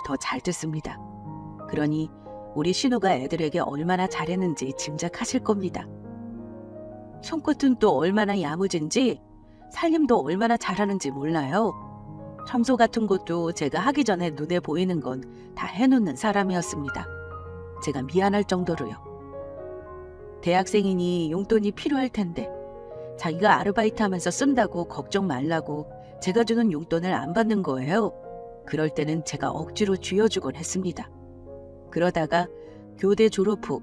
더 잘 듣습니다. 그러니 우리 신우가 애들에게 얼마나 잘했는지 짐작하실 겁니다. 손끝은 또 얼마나 야무진지, 살림도 얼마나 잘하는지 몰라요. 청소 같은 것도 제가 하기 전에 눈에 보이는 건 다 해놓는 사람이었습니다. 제가 미안할 정도로요. 대학생이니 용돈이 필요할 텐데 자기가 아르바이트 하면서 쓴다고 걱정 말라고 제가 주는 용돈을 안 받는 거예요. 그럴 때는 제가 억지로 쥐어주곤 했습니다. 그러다가 교대 졸업 후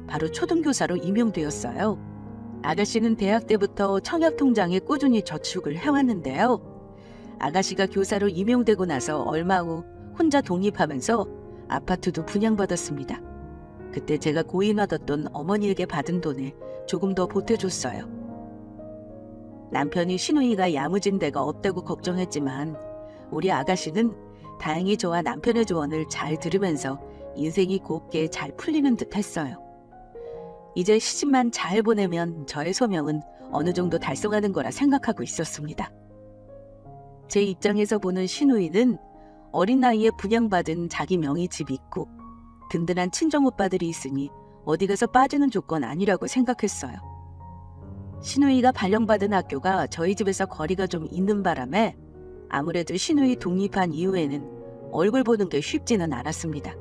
바로 초등교사로 임용되었어요. 아가씨는 대학 때부터 청약통장에 꾸준히 저축을 해왔는데요. 아가씨가 교사로 임용되고 나서 얼마 후 혼자 독립하면서 아파트도 분양받았습니다. 그때 제가 고인받았던 어머니에게 받은 돈에 조금 더 보태줬어요. 남편이 신우이가 야무진 데가 없다고 걱정했지만 우리 아가씨는 다행히 저와 남편의 조언을 잘 들으면서 인생이 곱게 잘 풀리는 듯 했어요. 이제 시집만 잘 보내면 저의 소명은 어느 정도 달성하는 거라 생각하고 있었습니다. 제 입장에서 보는 신우이는 어린 나이에 분양받은 자기 명의 집이 있고 든든한 친정오빠들이 있으니 어디 가서 빠지는 조건 아니라고 생각했어요. 신우이가 발령받은 학교가 저희 집에서 거리가 좀 있는 바람에 아무래도 신우이 독립한 이후에는 얼굴 보는 게 쉽지는 않았습니다.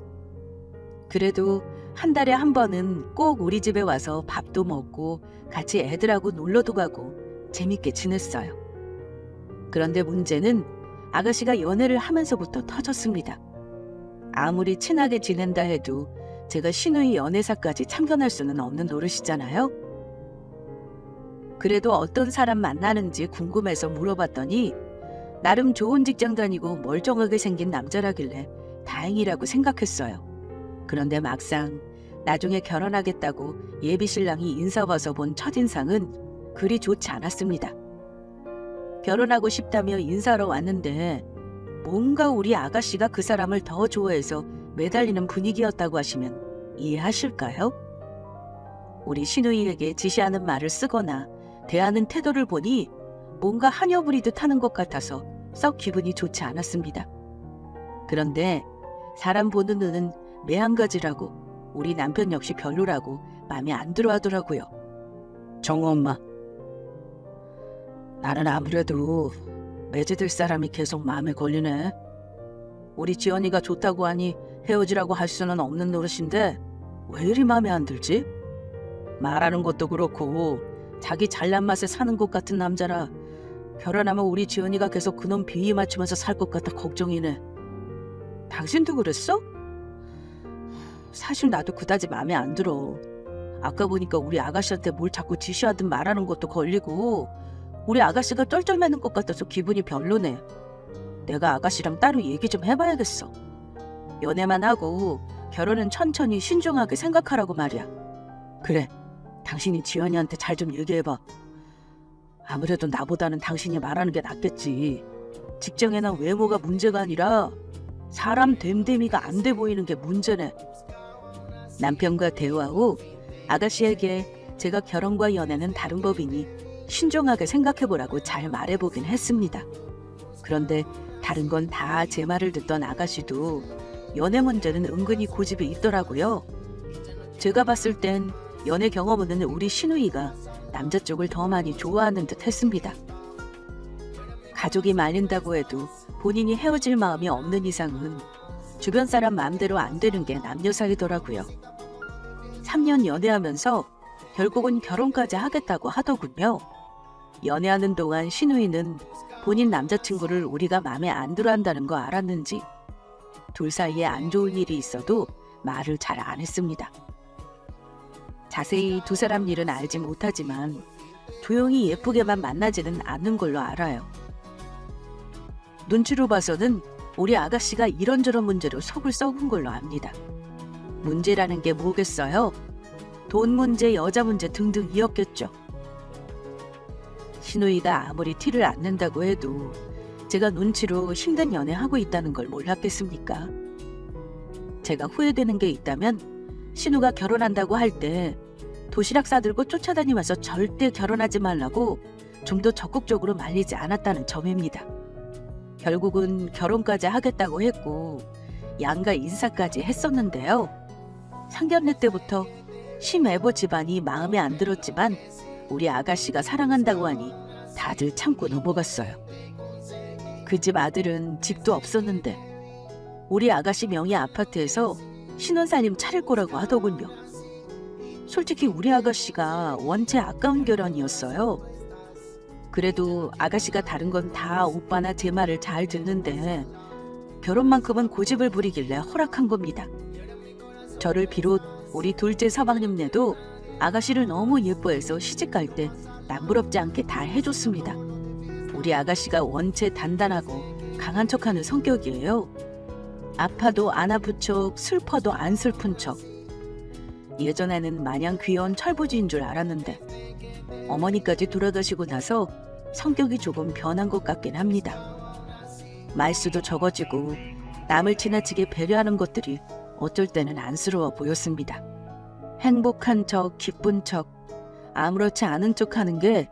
그래도 한 달에 한 번은 꼭 우리 집에 와서 밥도 먹고 같이 애들하고 놀러도 가고 재밌게 지냈어요. 그런데 문제는 아가씨가 연애를 하면서부터 터졌습니다. 아무리 친하게 지낸다 해도 제가 신우이 연애사까지 참견할 수는 없는 노릇이잖아요. 그래도 어떤 사람 만나는지 궁금해서 물어봤더니 나름 좋은 직장 다니고 멀쩡하게 생긴 남자라길래 다행이라고 생각했어요. 그런데 막상 나중에 결혼하겠다고 예비신랑이 인사 와서 본 첫인상은 그리 좋지 않았습니다. 결혼하고 싶다며 인사하러 왔는데 뭔가 우리 아가씨가 그 사람을 더 좋아해서 매달리는 분위기였다고 하시면 이해하실까요? 우리 신우이에게 지시하는 말을 쓰거나 대하는 태도를 보니 뭔가 하녀 부리듯 하는 것 같아서 썩 기분이 좋지 않았습니다. 그런데 사람 보는 눈은 매한가지라고 우리 남편 역시 별로라고 마음에 안 들어 하더라고요. 정우 엄마, 나는 아무래도 매제될 사람이 계속 마음에 걸리네. 우리 지연이가 좋다고 하니 헤어지라고 할 수는 없는 노릇인데 왜 이리 마음에 안 들지? 말하는 것도 그렇고 자기 잘난 맛에 사는 것 같은 남자라 결혼하면 우리 지연이가 계속 그놈 비위 맞추면서 살 것 같아 걱정이네. 당신도 그랬어? 사실 나도 그다지 마음에 안 들어. 아까 보니까 우리 아가씨한테 뭘 자꾸 지시하든 말하는 것도 걸리고 우리 아가씨가 쩔쩔매는 것 같아서 기분이 별로네. 내가 아가씨랑 따로 얘기 좀 해봐야겠어. 연애만 하고 결혼은 천천히 신중하게 생각하라고 말이야. 그래, 당신이 지연이한테 잘 좀 얘기해봐. 아무래도 나보다는 당신이 말하는 게 낫겠지. 직장에는 외모가 문제가 아니라 사람 됨됨이가 안 돼 보이는 게 문제네. 남편과 대화 후 아가씨에게 제가 결혼과 연애는 다른 법이니 신중하게 생각해보라고 잘 말해보긴 했습니다. 그런데 다른 건 다 제 말을 듣던 아가씨도 연애 문제는 은근히 고집이 있더라고요. 제가 봤을 땐 연애 경험 없는 우리 신우이가 남자 쪽을 더 많이 좋아하는 듯 했습니다. 가족이 말린다고 해도 본인이 헤어질 마음이 없는 이상은 주변 사람 마음대로 안 되는 게 남녀 사이더라고요. 3년 연애하면서 결국은 결혼까지 하겠다고 하더군요. 연애하는 동안 신우이는 본인 남자친구를 우리가 마음에 안 들어 한다는 거 알았는지 둘 사이에 안 좋은 일이 있어도 말을 잘 안 했습니다. 자세히 두 사람 일은 알지 못하지만 조용히 예쁘게만 만나지는 않는 걸로 알아요. 눈치로 봐서는 우리 아가씨가 이런저런 문제로 속을 썩은 걸로 압니다. 문제라는 게 뭐겠어요? 돈 문제, 여자 문제 등등이었겠죠. 신우이가 아무리 티를 안 낸다고 해도 제가 눈치로 힘든 연애하고 있다는 걸 몰랐겠습니까? 제가 후회되는 게 있다면 신우가 결혼한다고 할 때 도시락 싸들고 쫓아다니면서 절대 결혼하지 말라고 좀 더 적극적으로 말리지 않았다는 점입니다. 결국은 결혼까지 하겠다고 했고 양가 인사까지 했었는데요. 상견례 때부터 심애보 집안이 마음에 안 들었지만 우리 아가씨가 사랑한다고 하니 다들 참고 넘어갔어요. 그 집 아들은 집도 없었는데 우리 아가씨 명의 아파트에서 신혼살림 차릴 거라고 하더군요. 솔직히 우리 아가씨가 원체 아까운 결혼이었어요. 그래도 아가씨가 다른 건 다 오빠나 제 말을 잘 듣는데 결혼만큼은 고집을 부리길래 허락한 겁니다. 저를 비롯 우리 둘째 서방님네도 아가씨를 너무 예뻐해서 시집갈 때 남부럽지 않게 다 해줬습니다. 우리 아가씨가 원체 단단하고 강한 척하는 성격이에요. 아파도 안 아픈 척, 슬퍼도 안 슬픈 척. 예전에는 마냥 귀여운 철부지인 줄 알았는데 어머니까지 돌아가시고 나서 성격이 조금 변한 것 같긴 합니다. 말수도 적어지고 남을 지나치게 배려하는 것들이 어쩔 때는 안쓰러워 보였습니다. 행복한 척, 기쁜 척, 아무렇지 않은 척하는 게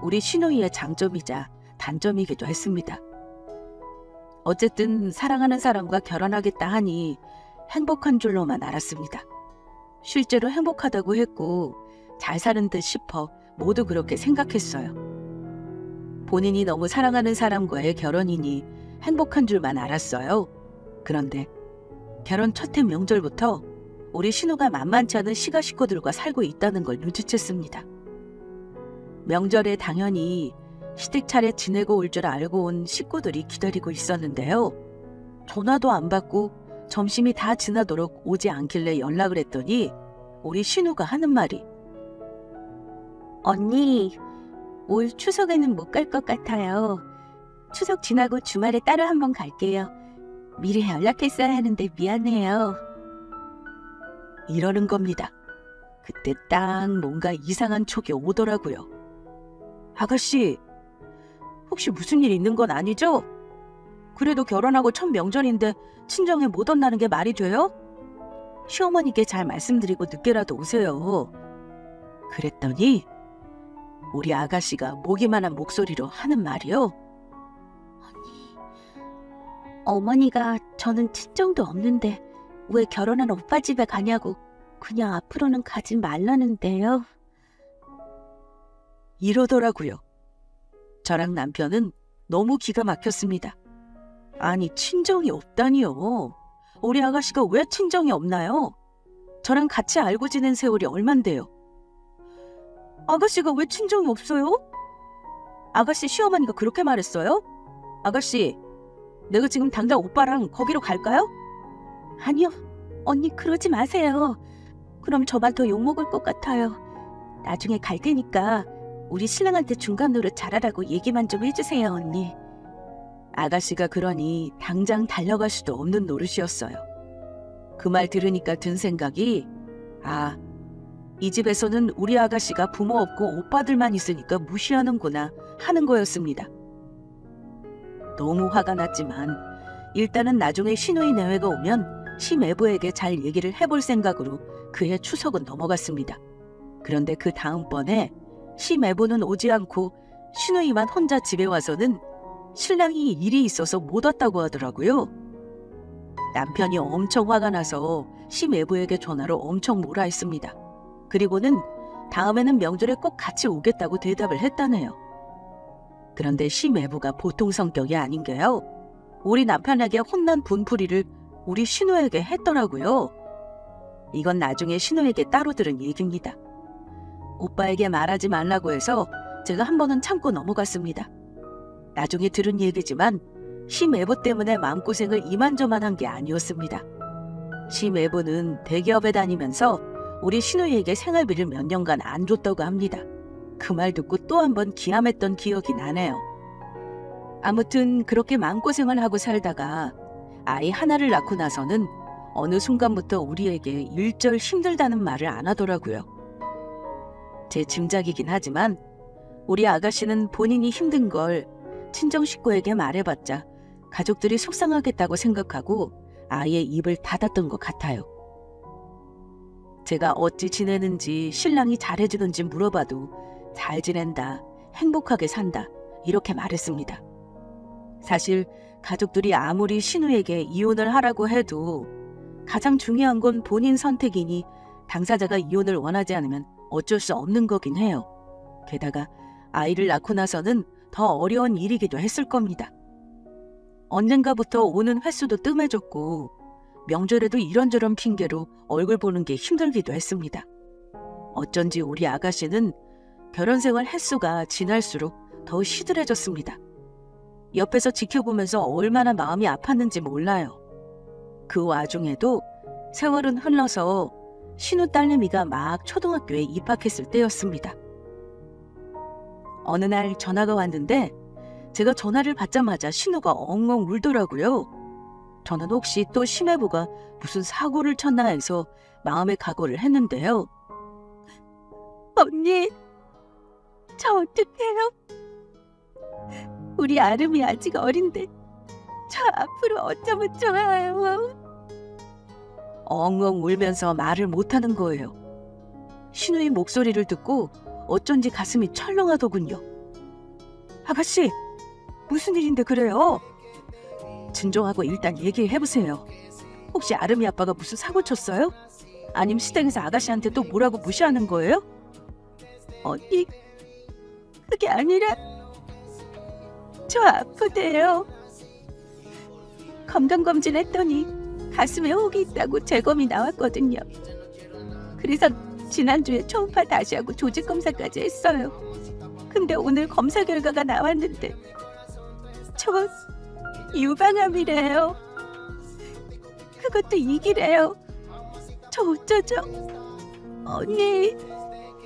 우리 시누이의 장점이자 단점이기도 했습니다. 어쨌든 사랑하는 사람과 결혼하겠다 하니 행복한 줄로만 알았습니다. 실제로 행복하다고 했고 잘 사는 듯 싶어 모두 그렇게 생각했어요. 본인이 너무 사랑하는 사람과의 결혼이니 행복한 줄만 알았어요. 그런데 결혼 첫 해 명절부터 우리 신우가 만만치 않은 시가 식구들과 살고 있다는 걸 눈치챘습니다. 명절에 당연히 시댁 차례 지내고 올 줄 알고 온 식구들이 기다리고 있었는데요. 전화도 안 받고 점심이 다 지나도록 오지 않길래 연락을 했더니 우리 신우가 하는 말이 언니, 올 추석에는 못 갈 것 같아요. 추석 지나고 주말에 따로 한번 갈게요. 미리 연락했어야 하는데 미안해요. 이러는 겁니다. 그때 딱 뭔가 이상한 촉이 오더라고요. 아가씨, 혹시 무슨 일 있는 건 아니죠? 그래도 결혼하고 첫 명절인데 친정에 못 온다는 게 말이 돼요? 시어머니께 잘 말씀드리고 늦게라도 오세요. 그랬더니 우리 아가씨가 모기만한 목소리로 하는 말이요. 어머니가 저는 친정도 없는데 왜 결혼한 오빠 집에 가냐고 그냥 앞으로는 가지 말라는데요. 이러더라고요. 저랑 남편은 너무 기가 막혔습니다. 아니 친정이 없다니요. 우리 아가씨가 왜 친정이 없나요? 저랑 같이 알고 지낸 세월이 얼만데요. 아가씨가 왜 친정이 없어요? 아가씨 시어머니가 그렇게 말했어요? 아가씨, 내가 지금 당장 오빠랑 거기로 갈까요? 아니요, 언니 그러지 마세요. 그럼 저만 더 욕먹을 것 같아요. 나중에 갈 테니까 우리 신랑한테 중간 노릇 잘하라고 얘기만 좀 해주세요, 언니. 아가씨가 그러니 당장 달려갈 수도 없는 노릇이었어요. 그 말 들으니까 든 생각이 이 집에서는 우리 아가씨가 부모 없고 오빠들만 있으니까 무시하는구나 하는 거였습니다. 너무 화가 났지만 일단은 나중에 시누이 내외가 오면 시매부에게 잘 얘기를 해볼 생각으로 그해 추석은 넘어갔습니다. 그런데 그 다음번에 시매부는 오지 않고 시누이만 혼자 집에 와서는 신랑이 일이 있어서 못 왔다고 하더라고요. 남편이 엄청 화가 나서 시매부에게 전화로 엄청 뭐라 했습니다. 그리고는 다음에는 명절에 꼭 같이 오겠다고 대답을 했다네요. 그런데 시매부가 보통 성격이 아닌 게요. 우리 남편에게 혼난 분풀이를 우리 신우에게 했더라고요. 이건 나중에 신우에게 따로 들은 얘기입니다. 오빠에게 말하지 말라고 해서 제가 한 번은 참고 넘어갔습니다. 나중에 들은 얘기지만 시매부 때문에 마음고생을 이만저만 한 게 아니었습니다. 시매부는 대기업에 다니면서 우리 신우이에게 생활비를 몇 년간 안 줬다고 합니다. 그 말 듣고 또 한 번 기함했던 기억이 나네요. 아무튼 그렇게 마음고생을 하고 살다가 아이 하나를 낳고 나서는 어느 순간부터 우리에게 일절 힘들다는 말을 안 하더라고요. 제 짐작이긴 하지만 우리 아가씨는 본인이 힘든 걸 친정 식구에게 말해봤자 가족들이 속상하겠다고 생각하고 아예 입을 닫았던 것 같아요. 제가 어찌 지내는지 신랑이 잘해주는지 물어봐도 잘 지낸다, 행복하게 산다 이렇게 말했습니다. 사실 가족들이 아무리 신우에게 이혼을 하라고 해도 가장 중요한 건 본인 선택이니 당사자가 이혼을 원하지 않으면 어쩔 수 없는 거긴 해요. 게다가 아이를 낳고 나서는 더 어려운 일이기도 했을 겁니다. 언젠가부터 오는 횟수도 뜸해졌고 명절에도 이런저런 핑계로 얼굴 보는 게 힘들기도 했습니다. 어쩐지 우리 아가씨는 결혼 생활 횟수가 지날수록 더 시들해졌습니다. 옆에서 지켜보면서 얼마나 마음이 아팠는지 몰라요. 그 와중에도 세월은 흘러서 신우 딸내미가 막 초등학교에 입학했을 때였습니다. 어느 날 전화가 왔는데 제가 전화를 받자마자 신우가 엉엉 울더라고요. 저는 혹시 또 심해부가 무슨 사고를 쳤나 해서 마음의 각오를 했는데요. 언니, 저 어떡해요? 우리 아름이 아직 어린데 저 앞으로 어쩌면 좋아요. 엉엉 울면서 말을 못하는 거예요. 신우의 목소리를 듣고 어쩐지 가슴이 철렁하더군요. 아가씨, 무슨 일인데 그래요? 진정하고 일단 얘기해보세요. 혹시 아름이 아빠가 무슨 사고 쳤어요? 아님 시댁에서 아가씨한테 또 뭐라고 무시하는 거예요? 언니, 그게 아니라 저 아프대요. 건강검진 했더니 가슴에 혹이 있다고 재검이 나왔거든요. 그래서 지난주에 초음파 다시 하고 조직검사까지 했어요. 근데 오늘 검사 결과가 나왔는데 저 유방암이래요. 그것도 2기래요. 저 어쩌죠? 언니,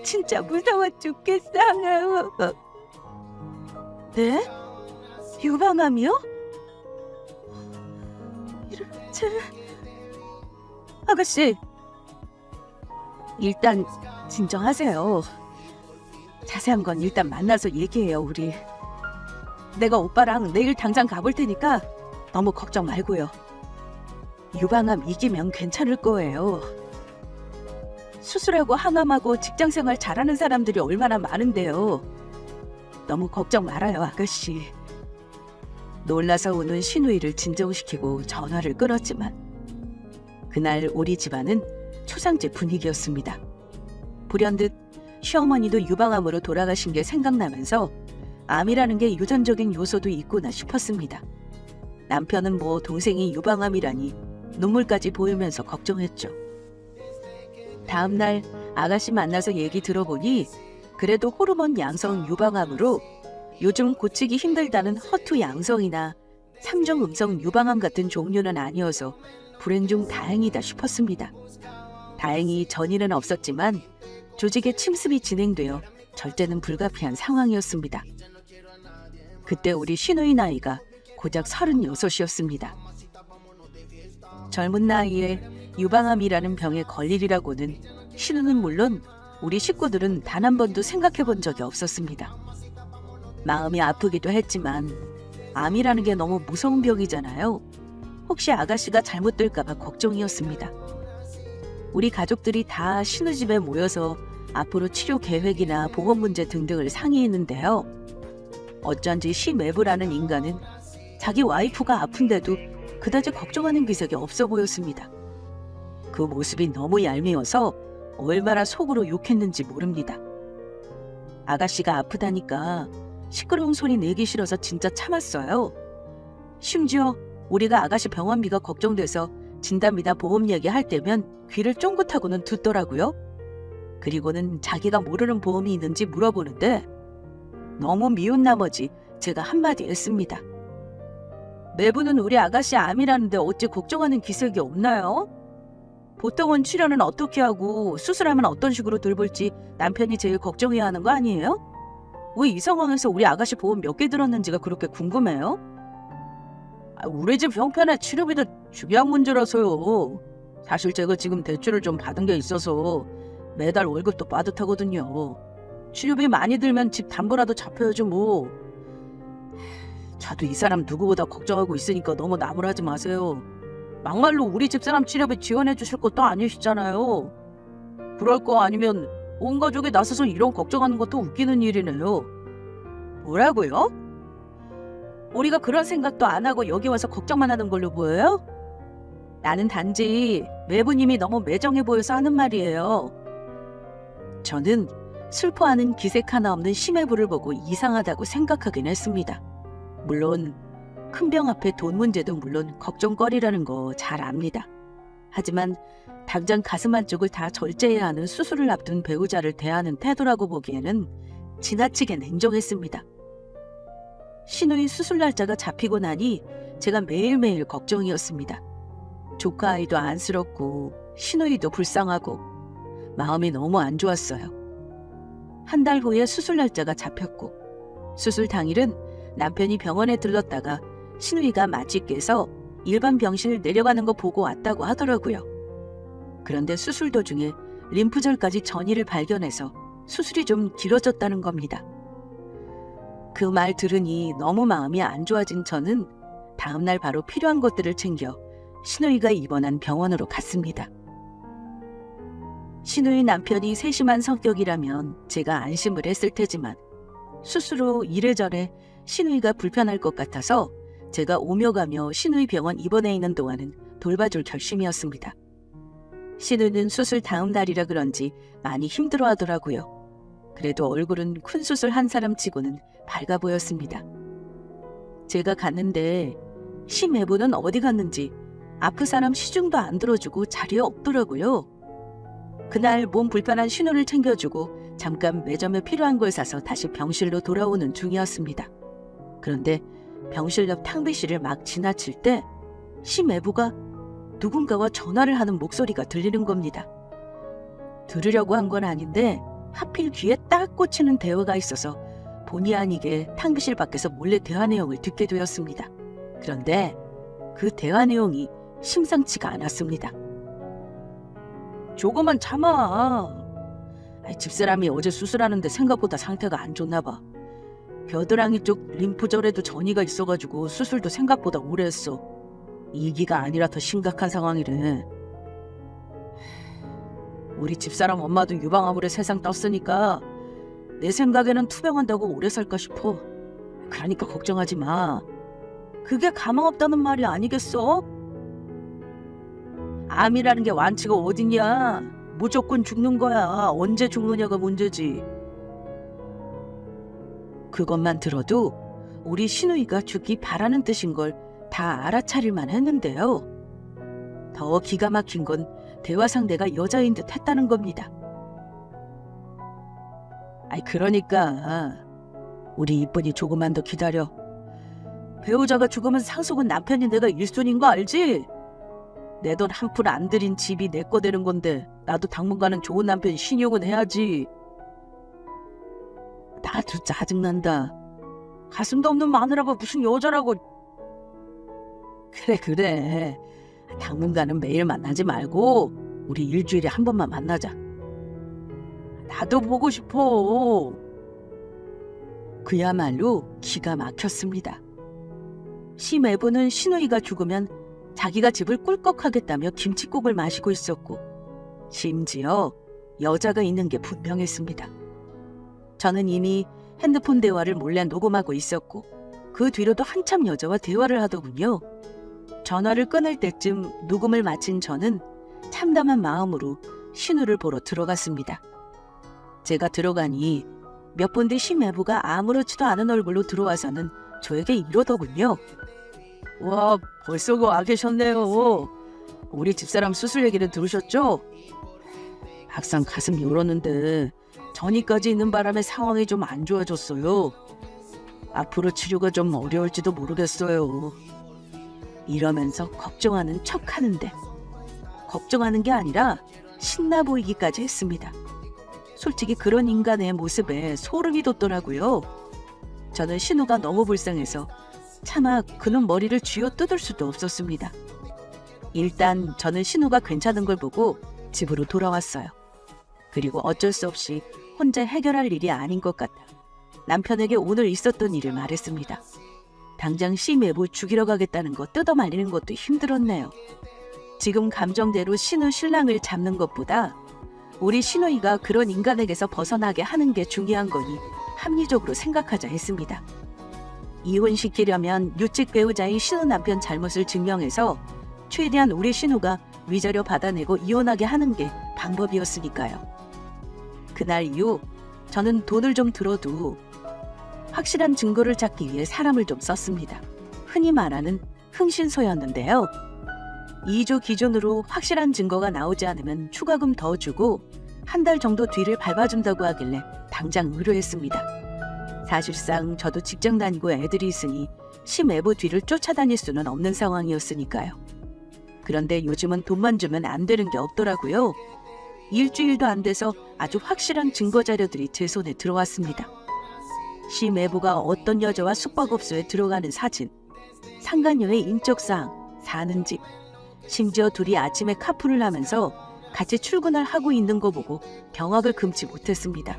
진짜 무서워 죽겠어요. 네? 유방암이요? 이렇게... 아가씨, 일단 진정하세요. 자세한 건 일단 만나서 얘기해요, 우리. 내가 오빠랑 내일 당장 가볼 테니까 너무 걱정 말고요. 유방암 2기면 괜찮을 거예요. 수술하고 항암하고 직장생활 잘하는 사람들이 얼마나 많은데요. 너무 걱정 말아요, 아가씨. 놀라서 우는 신우이를 진정시키고 전화를 끊었지만 그날 우리 집안은 초상집 분위기였습니다. 불현듯 시어머니도 유방암으로 돌아가신 게 생각나면서 암이라는 게 유전적인 요소도 있구나 싶었습니다. 남편은 뭐 동생이 유방암이라니 눈물까지 보이면서 걱정했죠. 다음날 아가씨 만나서 얘기 들어보니 그래도 호르몬 양성 유방암으로 요즘 고치기 힘들다는 허투 양성이나 3중 음성 유방암 같은 종류는 아니어서 불행 중 다행이다 싶었습니다. 다행히 전이는 없었지만 조직에 침습이 진행되어 절제는 불가피한 상황이었습니다. 그때 우리 신우의 나이가 고작 36이었습니다. 젊은 나이에 유방암이라는 병에 걸리리라고는 신우는 물론 우리 식구들은 단 한 번도 생각해 본 적이 없었습니다. 마음이 아프기도 했지만 암이라는 게 너무 무서운 병이잖아요. 혹시 아가씨가 잘못될까 봐 걱정이었습니다. 우리 가족들이 다 신우 집에 모여서 앞으로 치료 계획이나 보험 문제 등등을 상의했는데요. 어쩐지 시매부라는 인간은 자기 와이프가 아픈데도 그다지 걱정하는 기색이 없어 보였습니다. 그 모습이 너무 얄미워서 얼마나 속으로 욕했는지 모릅니다. 아가씨가 아프다니까 시끄러운 소리 내기 싫어서 진짜 참았어요. 심지어 우리가 아가씨 병원비가 걱정돼서 진단비나 보험 얘기할 때면 귀를 쫑긋하고는 듣더라고요. 그리고는 자기가 모르는 보험이 있는지 물어보는데 너무 미운 나머지 제가 한마디 했습니다. 매부는 우리 아가씨 암이라는데 어찌 걱정하는 기색이 없나요? 보통은 치료는 어떻게 하고 수술하면 어떤 식으로 돌볼지 남편이 제일 걱정해야 하는 거 아니에요? 왜 이 상황에서 우리 아가씨 보험 몇 개 들었는지가 그렇게 궁금해요? 우리 집 형편에 치료비도 중요한 문제라서요. 사실 제가 지금 대출을 좀 받은 게 있어서 매달 월급도 빠듯하거든요. 치료비 많이 들면 집 담보라도 잡혀야죠 뭐. 저도 이 사람 누구보다 걱정하고 있으니까 너무 나무라지 마세요. 막말로 우리 집사람 치료비 지원해 주실 것도 아니시잖아요. 그럴 거 아니면 온 가족이 나서서 이런 걱정하는 것도 웃기는 일이네요. 뭐라고요? 우리가 그런 생각도 안 하고 여기 와서 걱정만 하는 걸로 보여요? 나는 단지 매부님이 너무 매정해 보여서 하는 말이에요. 저는 슬퍼하는 기색 하나 없는 심해부를 보고 이상하다고 생각하긴 했습니다. 물론 큰 병 앞에 돈 문제도 물론 걱정거리라는 거 잘 압니다. 하지만 당장 가슴 한쪽을 다 절제해야 하는 수술을 앞둔 배우자를 대하는 태도라고 보기에는 지나치게 냉정했습니다. 신우이 수술 날짜가 잡히고 나니 제가 매일매일 걱정이었습니다. 조카 아이도 안쓰럽고 신우이도 불쌍하고 마음이 너무 안 좋았어요. 한 달 후에 수술 날짜가 잡혔고 수술 당일은 남편이 병원에 들렀다가 신우이가 마취 깨서 일반 병실 내려가는 거 보고 왔다고 하더라고요. 그런데 수술 도중에 림프절까지 전이를 발견해서 수술이 좀 길어졌다는 겁니다. 그 말 들으니 너무 마음이 안 좋아진 저는 다음날 바로 필요한 것들을 챙겨 신우이가 입원한 병원으로 갔습니다. 신우이 남편이 세심한 성격이라면 제가 안심을 했을 테지만 수술 후 이래저래 신우이가 불편할 것 같아서 제가 오며 가며 신우이 병원 입원해 있는 동안은 돌봐줄 결심이었습니다. 신우이는 수술 다음 날이라 그런지 많이 힘들어하더라고요. 그래도 얼굴은 큰 수술 한 사람 치고는 밝아 보였습니다. 제가 갔는데 심해부는 어디 갔는지 아픈 사람 시중도 안 들어주고 자리에 없더라고요. 그날 몸 불편한 신우를 챙겨주고 잠깐 매점에 필요한 걸 사서 다시 병실로 돌아오는 중이었습니다. 그런데 병실 옆 탕비실을 막 지나칠 때 심해부가 누군가와 전화를 하는 목소리가 들리는 겁니다. 들으려고 한 건 아닌데 하필 귀에 딱 꽂히는 대화가 있어서 본의 아니게 탕비실 밖에서 몰래 대화 내용을 듣게 되었습니다. 그런데 그 대화 내용이 심상치가 않았습니다. 조금만 참아. 집사람이 어제 수술하는데 생각보다 상태가 안 좋나 봐. 겨드랑이 쪽 림프절에도 전이가 있어가지고 수술도 생각보다 오래 했어. 2기가 아니라 더 심각한 상황이래. 우리 집사람 엄마도 유방암으로 세상 떴으니까 내 생각에는 투병한다고 오래 살까 싶어. 그러니까 걱정하지 마. 그게 가망 없다는 말이 아니겠어? 암이라는 게 완치가 어딨냐. 무조건 죽는 거야. 언제 죽느냐가 문제지. 그것만 들어도 우리 신우이가 죽기 바라는 뜻인 걸 다 알아차릴만 했는데요. 더 기가 막힌 건 대화 상대가 여자인 듯 했다는 겁니다. 그러니까 우리 이쁜이 조금만 더 기다려. 배우자가 죽으면 상속은 남편이 내가 1순위인 거 알지? 내 돈 한 푼 안 들인 집이 내 거 되는 건데 나도 당분간은 좋은 남편 신용은 해야지. 나도 짜증난다. 가슴도 없는 마누라가 무슨 여자라고. 그래. 당분간은 매일 만나지 말고 우리 일주일에 한 번만 만나자. 나도 보고 싶어. 그야말로 기가 막혔습니다. 심애부는 신우이가 죽으면 자기가 집을 꿀꺽하겠다며 김칫국을 마시고 있었고 심지어 여자가 있는 게 분명했습니다. 저는 이미 핸드폰 대화를 몰래 녹음하고 있었고 그 뒤로도 한참 여자와 대화를 하더군요. 전화를 끊을 때쯤 녹음을 마친 저는 참담한 마음으로 신우를 보러 들어갔습니다. 제가 들어가니 몇 분 뒤 심애부가 아무렇지도 않은 얼굴로 들어와서는 저에게 이러더군요. 와, 벌써 와 계셨네요. 우리 집사람 수술 얘기를 들으셨죠? 막상 가슴 열었는데 전이까지 있는 바람에 상황이 좀 안 좋아졌어요. 앞으로 치료가 좀 어려울지도 모르겠어요. 이러면서 걱정하는 척하는데 걱정하는 게 아니라 신나 보이기까지 했습니다. 솔직히 그런 인간의 모습에 소름이 돋더라고요. 저는 신우가 너무 불쌍해서 차마 그는 머리를 쥐어 뜯을 수도 없었습니다. 일단 저는 신우가 괜찮은 걸 보고 집으로 돌아왔어요. 그리고 어쩔 수 없이 혼자 해결할 일이 아닌 것 같아 남편에게 오늘 있었던 일을 말했습니다. 당장 심애부 죽이러 가겠다는 거 뜯어 말리는 것도 힘들었네요. 지금 감정대로 신우 신랑을 잡는 것보다 우리 신우이가 그런 인간에게서 벗어나게 하는 게 중요한 거니 합리적으로 생각하자 했습니다. 이혼시키려면 유책 배우자인 신우 남편 잘못을 증명해서 최대한 우리 신우가 위자료 받아내고 이혼하게 하는 게 방법이었으니까요. 그날 이후 저는 돈을 좀 들어도 확실한 증거를 찾기 위해 사람을 좀 썼습니다. 흔히 말하는 흥신소였는데요. 2조 기준으로 확실한 증거가 나오지 않으면 추가금 더 주고 한 달 정도 뒤를 밟아준다고 하길래 당장 의뢰했습니다. 사실상 저도 직장 다니고 애들이 있으니 시매부 뒤를 쫓아다닐 수는 없는 상황이었으니까요. 그런데 요즘은 돈만 주면 안 되는 게 없더라고요. 일주일도 안 돼서 아주 확실한 증거 자료들이 제 손에 들어왔습니다. 시매부가 어떤 여자와 숙박업소에 들어가는 사진, 상간녀의 인적사항, 사는 집, 심지어 둘이 아침에 카풀을 하면서 같이 출근을 하고 있는 거 보고 경악을 금치 못했습니다.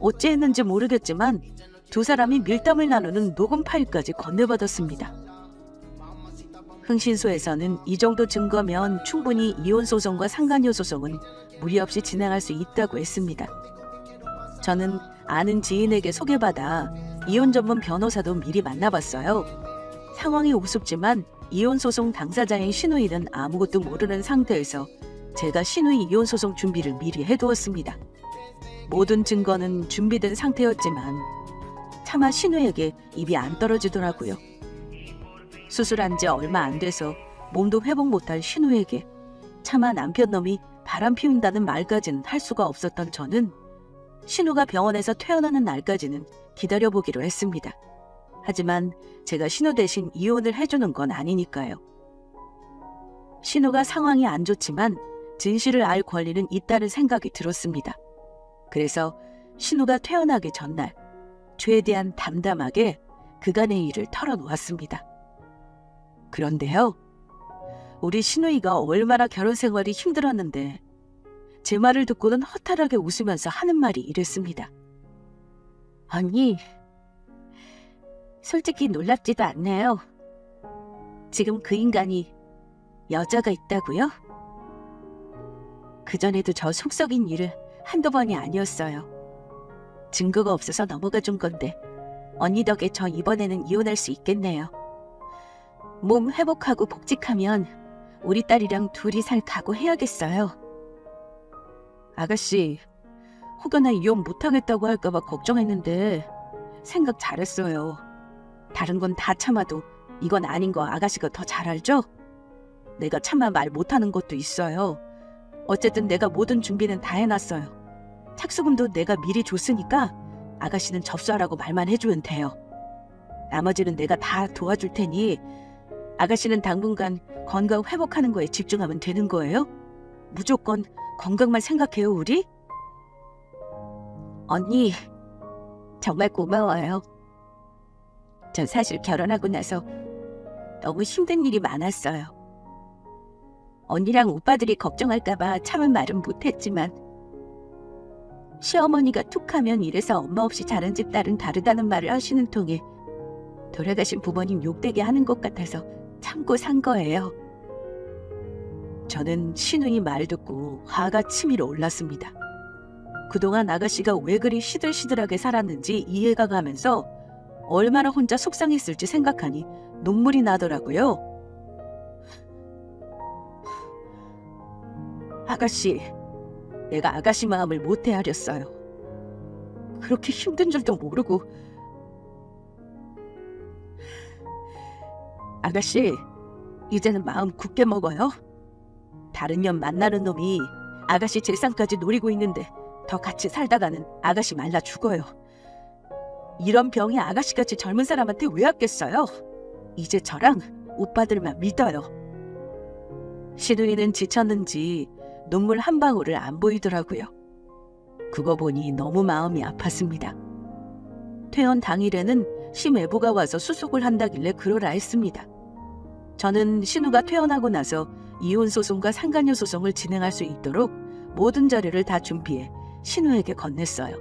어찌 했는지 모르겠지만 두 사람이 밀담을 나누는 녹음 파일까지 건네받았습니다. 흥신소에서는 이 정도 증거면 충분히 이혼소송과 상간녀 소송은 무리 없이 진행할 수 있다고 했습니다. 저는 아는 지인에게 소개받아 이혼 전문 변호사도 미리 만나봤어요. 상황이 우습지만 이혼소송 당사자인 신우이는 아무것도 모르는 상태에서 제가 신우이 이혼소송 준비를 미리 해두었습니다. 모든 증거는 준비된 상태였지만 차마 신우에게 입이 안 떨어지더라고요. 수술한 지 얼마 안 돼서 몸도 회복 못할 신우에게 차마 남편 놈이 바람 피운다는 말까지는 할 수가 없었던 저는 신우가 병원에서 퇴원하는 날까지는 기다려보기로 했습니다. 하지만 제가 신우 대신 이혼을 해주는 건 아니니까요. 신우가 상황이 안 좋지만 진실을 알 권리는 있다는 생각이 들었습니다. 그래서 신우가 퇴원하기 전날 최대한 담담하게 그간의 일을 털어놓았습니다. 그런데요, 우리 신우이가 얼마나 결혼 생활이 힘들었는데 제 말을 듣고는 허탈하게 웃으면서 하는 말이 이랬습니다. 언니, 솔직히 놀랍지도 않네요. 지금 그 인간이 여자가 있다고요? 그전에도 저 속 썩인 일을 한두 번이 아니었어요. 증거가 없어서 넘어가 준 건데 언니 덕에 저 이번에는 이혼할 수 있겠네요. 몸 회복하고 복직하면 우리 딸이랑 둘이 살 각오해야겠어요. 아가씨, 혹여나 이혼 못하겠다고 할까봐 걱정했는데 생각 잘했어요. 다른 건 다 참아도 이건 아닌 거 아가씨가 더 잘 알죠? 내가 차마 말 못하는 것도 있어요. 어쨌든 내가 모든 준비는 다 해놨어요. 착수금도 내가 미리 줬으니까 아가씨는 접수하라고 말만 해주면 돼요. 나머지는 내가 다 도와줄 테니 아가씨는 당분간 건강 회복하는 거에 집중하면 되는 거예요? 무조건 건강만 생각해요, 우리? 언니, 정말 고마워요. 전 사실 결혼하고 나서 너무 힘든 일이 많았어요. 언니랑 오빠들이 걱정할까봐 참은 말은 못했지만 시어머니가 툭하면 이래서 엄마 없이 자란 집 딸은 다르다는 말을 하시는 통에 돌아가신 부모님 욕되게 하는 것 같아서 참고 산 거예요. 저는 신우이 말 듣고 화가 치밀어 올랐습니다. 그동안 아가씨가 왜 그리 시들시들하게 살았는지 이해가 가면서 얼마나 혼자 속상했을지 생각하니 눈물이 나더라고요. 아가씨, 내가 아가씨 마음을 못 헤아렸어요. 그렇게 힘든 줄도 모르고. 아가씨, 이제는 마음 굳게 먹어요. 다른 년 만나는 놈이 아가씨 재산까지 노리고 있는데 더 같이 살다가는 아가씨 말라 죽어요. 이런 병이 아가씨같이 젊은 사람한테 왜 왔겠어요? 이제 저랑 오빠들만 믿어요. 신우이는 지쳤는지 눈물 한 방울을 안 보이더라고요. 그거 보니 너무 마음이 아팠습니다. 퇴원 당일에는 시매부가 와서 수속을 한다길래 그러라 했습니다. 저는 신우가 퇴원하고 나서 이혼소송과 상간녀 소송을 진행할 수 있도록 모든 자료를 다 준비해 신우에게 건넸어요.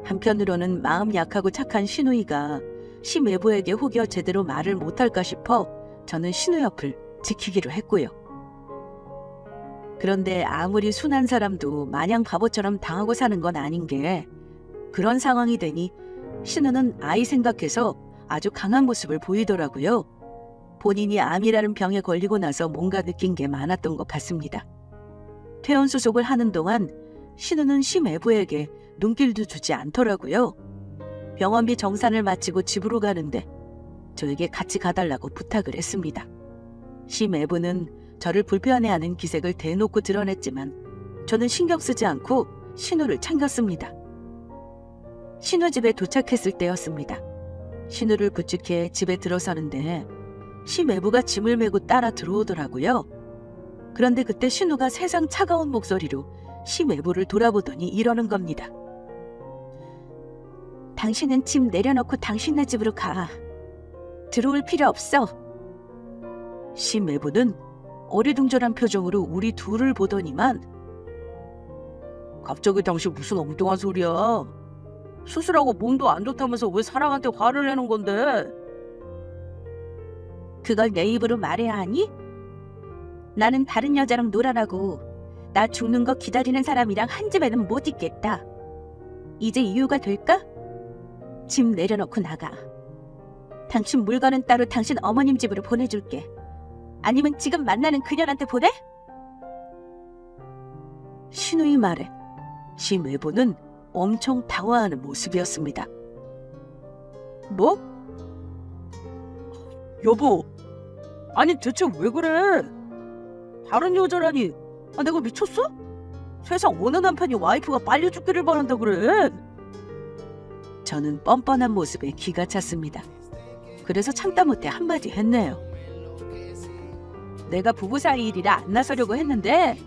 한편으로는 마음 약하고 착한 신우이가 시매부에게 혹여 제대로 말을 못할까 싶어 저는 신우 옆을 지키기로 했고요. 그런데 아무리 순한 사람도 마냥 바보처럼 당하고 사는 건 아닌 게 그런 상황이 되니 신우는 아이 생각해서 아주 강한 모습을 보이더라고요. 본인이 암이라는 병에 걸리고 나서 뭔가 느낀 게 많았던 것 같습니다. 퇴원 수속을 하는 동안 신우는 심애부에게 눈길도 주지 않더라고요. 병원비 정산을 마치고 집으로 가는데 저에게 같이 가달라고 부탁을 했습니다. 심애부는 저를 불편해하는 기색을 대놓고 드러냈지만 저는 신경 쓰지 않고 신우를 챙겼습니다. 신우 집에 도착했을 때였습니다. 신우를 부축해 집에 들어서는데 심애부가 짐을 메고 따라 들어오더라고요. 그런데 그때 신우가 세상 차가운 목소리로 심애부를 돌아보더니 이러는 겁니다. 당신은 짐 내려놓고 당신네 집으로 가. 들어올 필요 없어. 심애부는 어리둥절한 표정으로 우리 둘을 보더니만 갑자기 당신 무슨 엉뚱한 소리야. 수술하고 몸도 안 좋다면서 왜 사랑한테 화를 내는 건데. 그걸 내 입으로 말해야 하니? 나는 다른 여자랑 놀아라고. 나 죽는 거 기다리는 사람이랑 한 집에는 못 있겠다. 이제 이유가 될까? 짐 내려놓고 나가. 당신 물건은 따로 당신 어머님 집으로 보내줄게. 아니면 지금 만나는 그녀한테 보내? 신우의 말에 심애부는 엄청 당황하는 모습이었습니다. 뭐? 여보, 아니 대체 왜 그래? 다른 여자라니. 내가 미쳤어? 세상 어느 남편이 와이프가 빨리 죽기를 바란다 그래? 저는 뻔뻔한 모습에 기가 찼습니다. 그래서 참다 못해 한마디 했네요. 내가 부부 사이 일이라 안 나서려고 했는데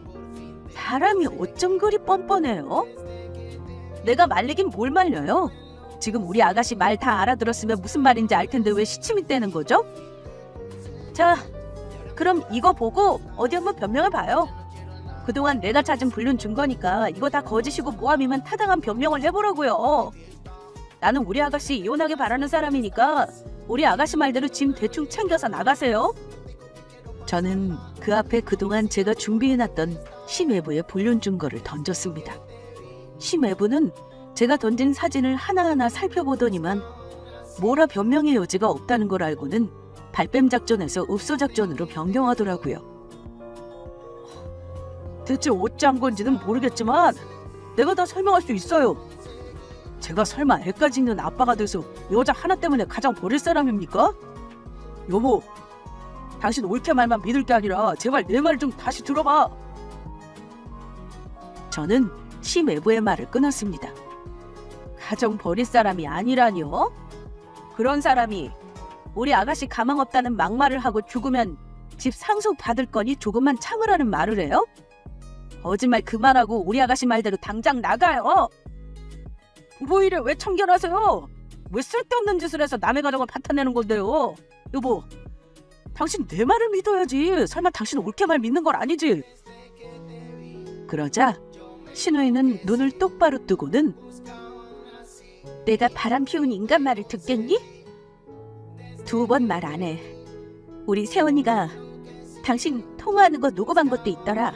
사람이 어쩜 그리 뻔뻔해요? 내가 말리긴 뭘 말려요? 지금 우리 아가씨 말 다 알아들었으면 무슨 말인지 알 텐데 왜 시침이 떼는 거죠? 자, 그럼 이거 보고 어디 한번 변명해봐요. 그동안 내가 찾은 불륜 증거니까 이거 다 거짓이고 모함이면 타당한 변명을 해보라고요. 나는 우리 아가씨 이혼하게 바라는 사람이니까 우리 아가씨 말대로 짐 대충 챙겨서 나가세요. 저는 그 앞에 그동안 제가 준비해놨던 심애부의 불륜 증거를 던졌습니다. 심애부는 제가 던진 사진을 하나하나 살펴보더니만 뭐라 변명의 여지가 없다는 걸 알고는 발뺌 작전에서 읍소 작전으로 변경하더라고요. 대체 어찌한 건지는 모르겠지만 내가 다 설명할 수 있어요. 제가 설마 애까지 있는 아빠가 돼서 여자 하나 때문에 가장 버릴 사람입니까? 여보, 당신 옳게 말만 믿을 게 아니라 제발 내 말을 좀 다시 들어봐. 저는 심애부의 말을 끊었습니다. 가정 버릴 사람이 아니라니요? 그런 사람이 우리 아가씨 가망 없다는 막말을 하고 죽으면 집 상속 받을 거니 조금만 참으라는 말을 해요? 거짓말 그만하고 우리 아가씨 말대로 당장 나가요. 부부 일을 왜 참견하세요? 왜 쓸데없는 짓을 해서 남의 가정을 파탄내는 건데요? 여보, 당신 내 말을 믿어야지. 설마 당신 옳게 말 믿는 건 아니지? 그러자 신우이는 눈을 똑바로 뜨고는 내가 바람 피운 인간 말을 듣겠니? 2번 말 안 해. 우리 새언니가 당신 통화하는 거 녹음한 것도 있더라.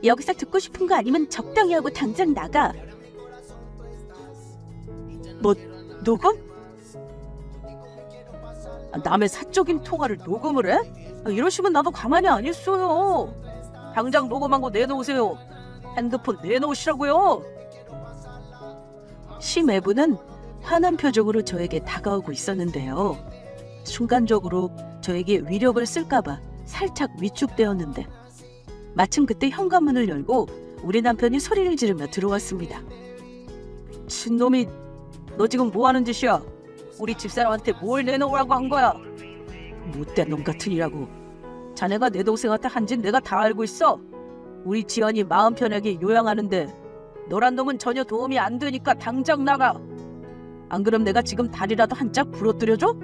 여기서 듣고 싶은 거 아니면 적당히 하고 당장 나가. 뭐 녹음? 남의 사적인 통화를 녹음을 해? 이러시면 나도 가만히 안 있어요. 당장 녹음한 거 내놓으세요. 핸드폰 내놓으시라고요. 심애부는 화난 표정으로 저에게 다가오고 있었는데요. 순간적으로 저에게 위력을 쓸까봐 살짝 위축되었는데 마침 그때 현관문을 열고 우리 남편이 소리를 지르며 들어왔습니다. 미친놈이, 너 지금 뭐하는 짓이야? 우리 집사람한테 뭘 내놓으라고 한 거야? 못된 놈 같으니라고. 자네가 내 동생한테 한 짓 내가 다 알고 있어. 우리 지연이 마음 편하게 요양하는데 너란 놈은 전혀 도움이 안 되니까 당장 나가. 안 그럼 내가 지금 다리라도 한 짝 부러뜨려줘?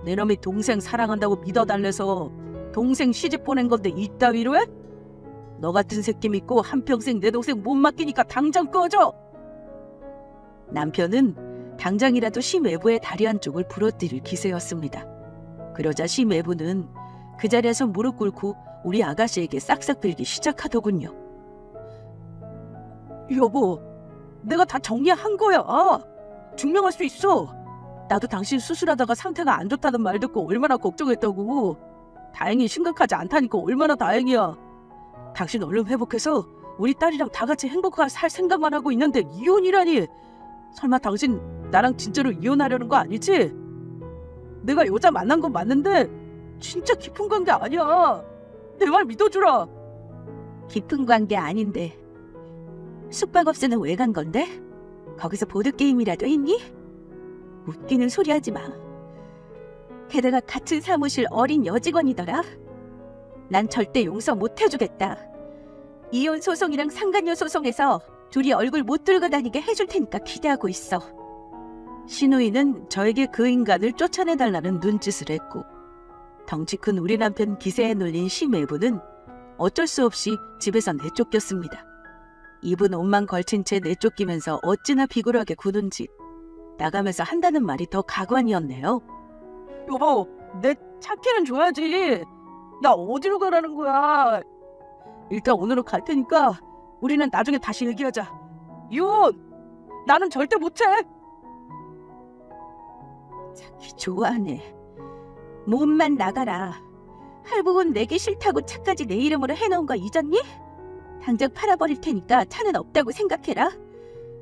내 놈이 동생 사랑한다고 믿어달래서 동생 시집 보낸 건데 이따위로 해? 너 같은 새끼 믿고 한평생 내 동생 못 맡기니까 당장 꺼져. 남편은 당장이라도 심애부의 다리 한쪽을 부러뜨릴 기세였습니다. 그러자 심애부는 그 자리에서 무릎 꿇고 우리 아가씨에게 싹싹 빌기 시작하더군요. 여보, 내가 다 정리한 거야. 증명할 수 있어. 나도 당신 수술하다가 상태가 안 좋다는 말 듣고 얼마나 걱정했다고. 다행히 심각하지 않다니까 얼마나 다행이야. 당신 얼른 회복해서 우리 딸이랑 다 같이 행복하게 살 생각만 하고 있는데 이혼이라니. 설마 당신 나랑 진짜로 이혼하려는 거 아니지? 내가 여자 만난 건 맞는데 진짜 깊은 관계 아니야. 내 말 믿어주라. 깊은 관계 아닌데 숙박업소는 왜 간 건데? 거기서 보드게임이라도 했니? 웃기는 소리 하지 마. 게다가 같은 사무실 어린 여직원이더라. 난 절대 용서 못 해주겠다. 이혼 소송이랑 상간녀 소송에서 둘이 얼굴 못 들고 다니게 해줄 테니까 기대하고 있어. 신우이는 저에게 그 인간을 쫓아내달라는 눈짓을 했고, 덩치 큰 우리 남편 기세에 눌린 심애부는 어쩔 수 없이 집에서 내쫓겼습니다. 입은 옷만 걸친 채 내쫓기면서 어찌나 비굴하게 구는지 나가면서 한다는 말이 더 가관이었네요. 여보, 내 차키는 줘야지. 나 어디로 가라는 거야? 일단 오늘은 갈 테니까 우리는 나중에 다시 얘기하자. 이혼! 나는 절대 못해! 차키 좋아하네. 몸만 나가라. 할부분 내기 싫다고 차까지 내 이름으로 해놓은 거 잊었니? 당장 팔아버릴 테니까 차는 없다고 생각해라.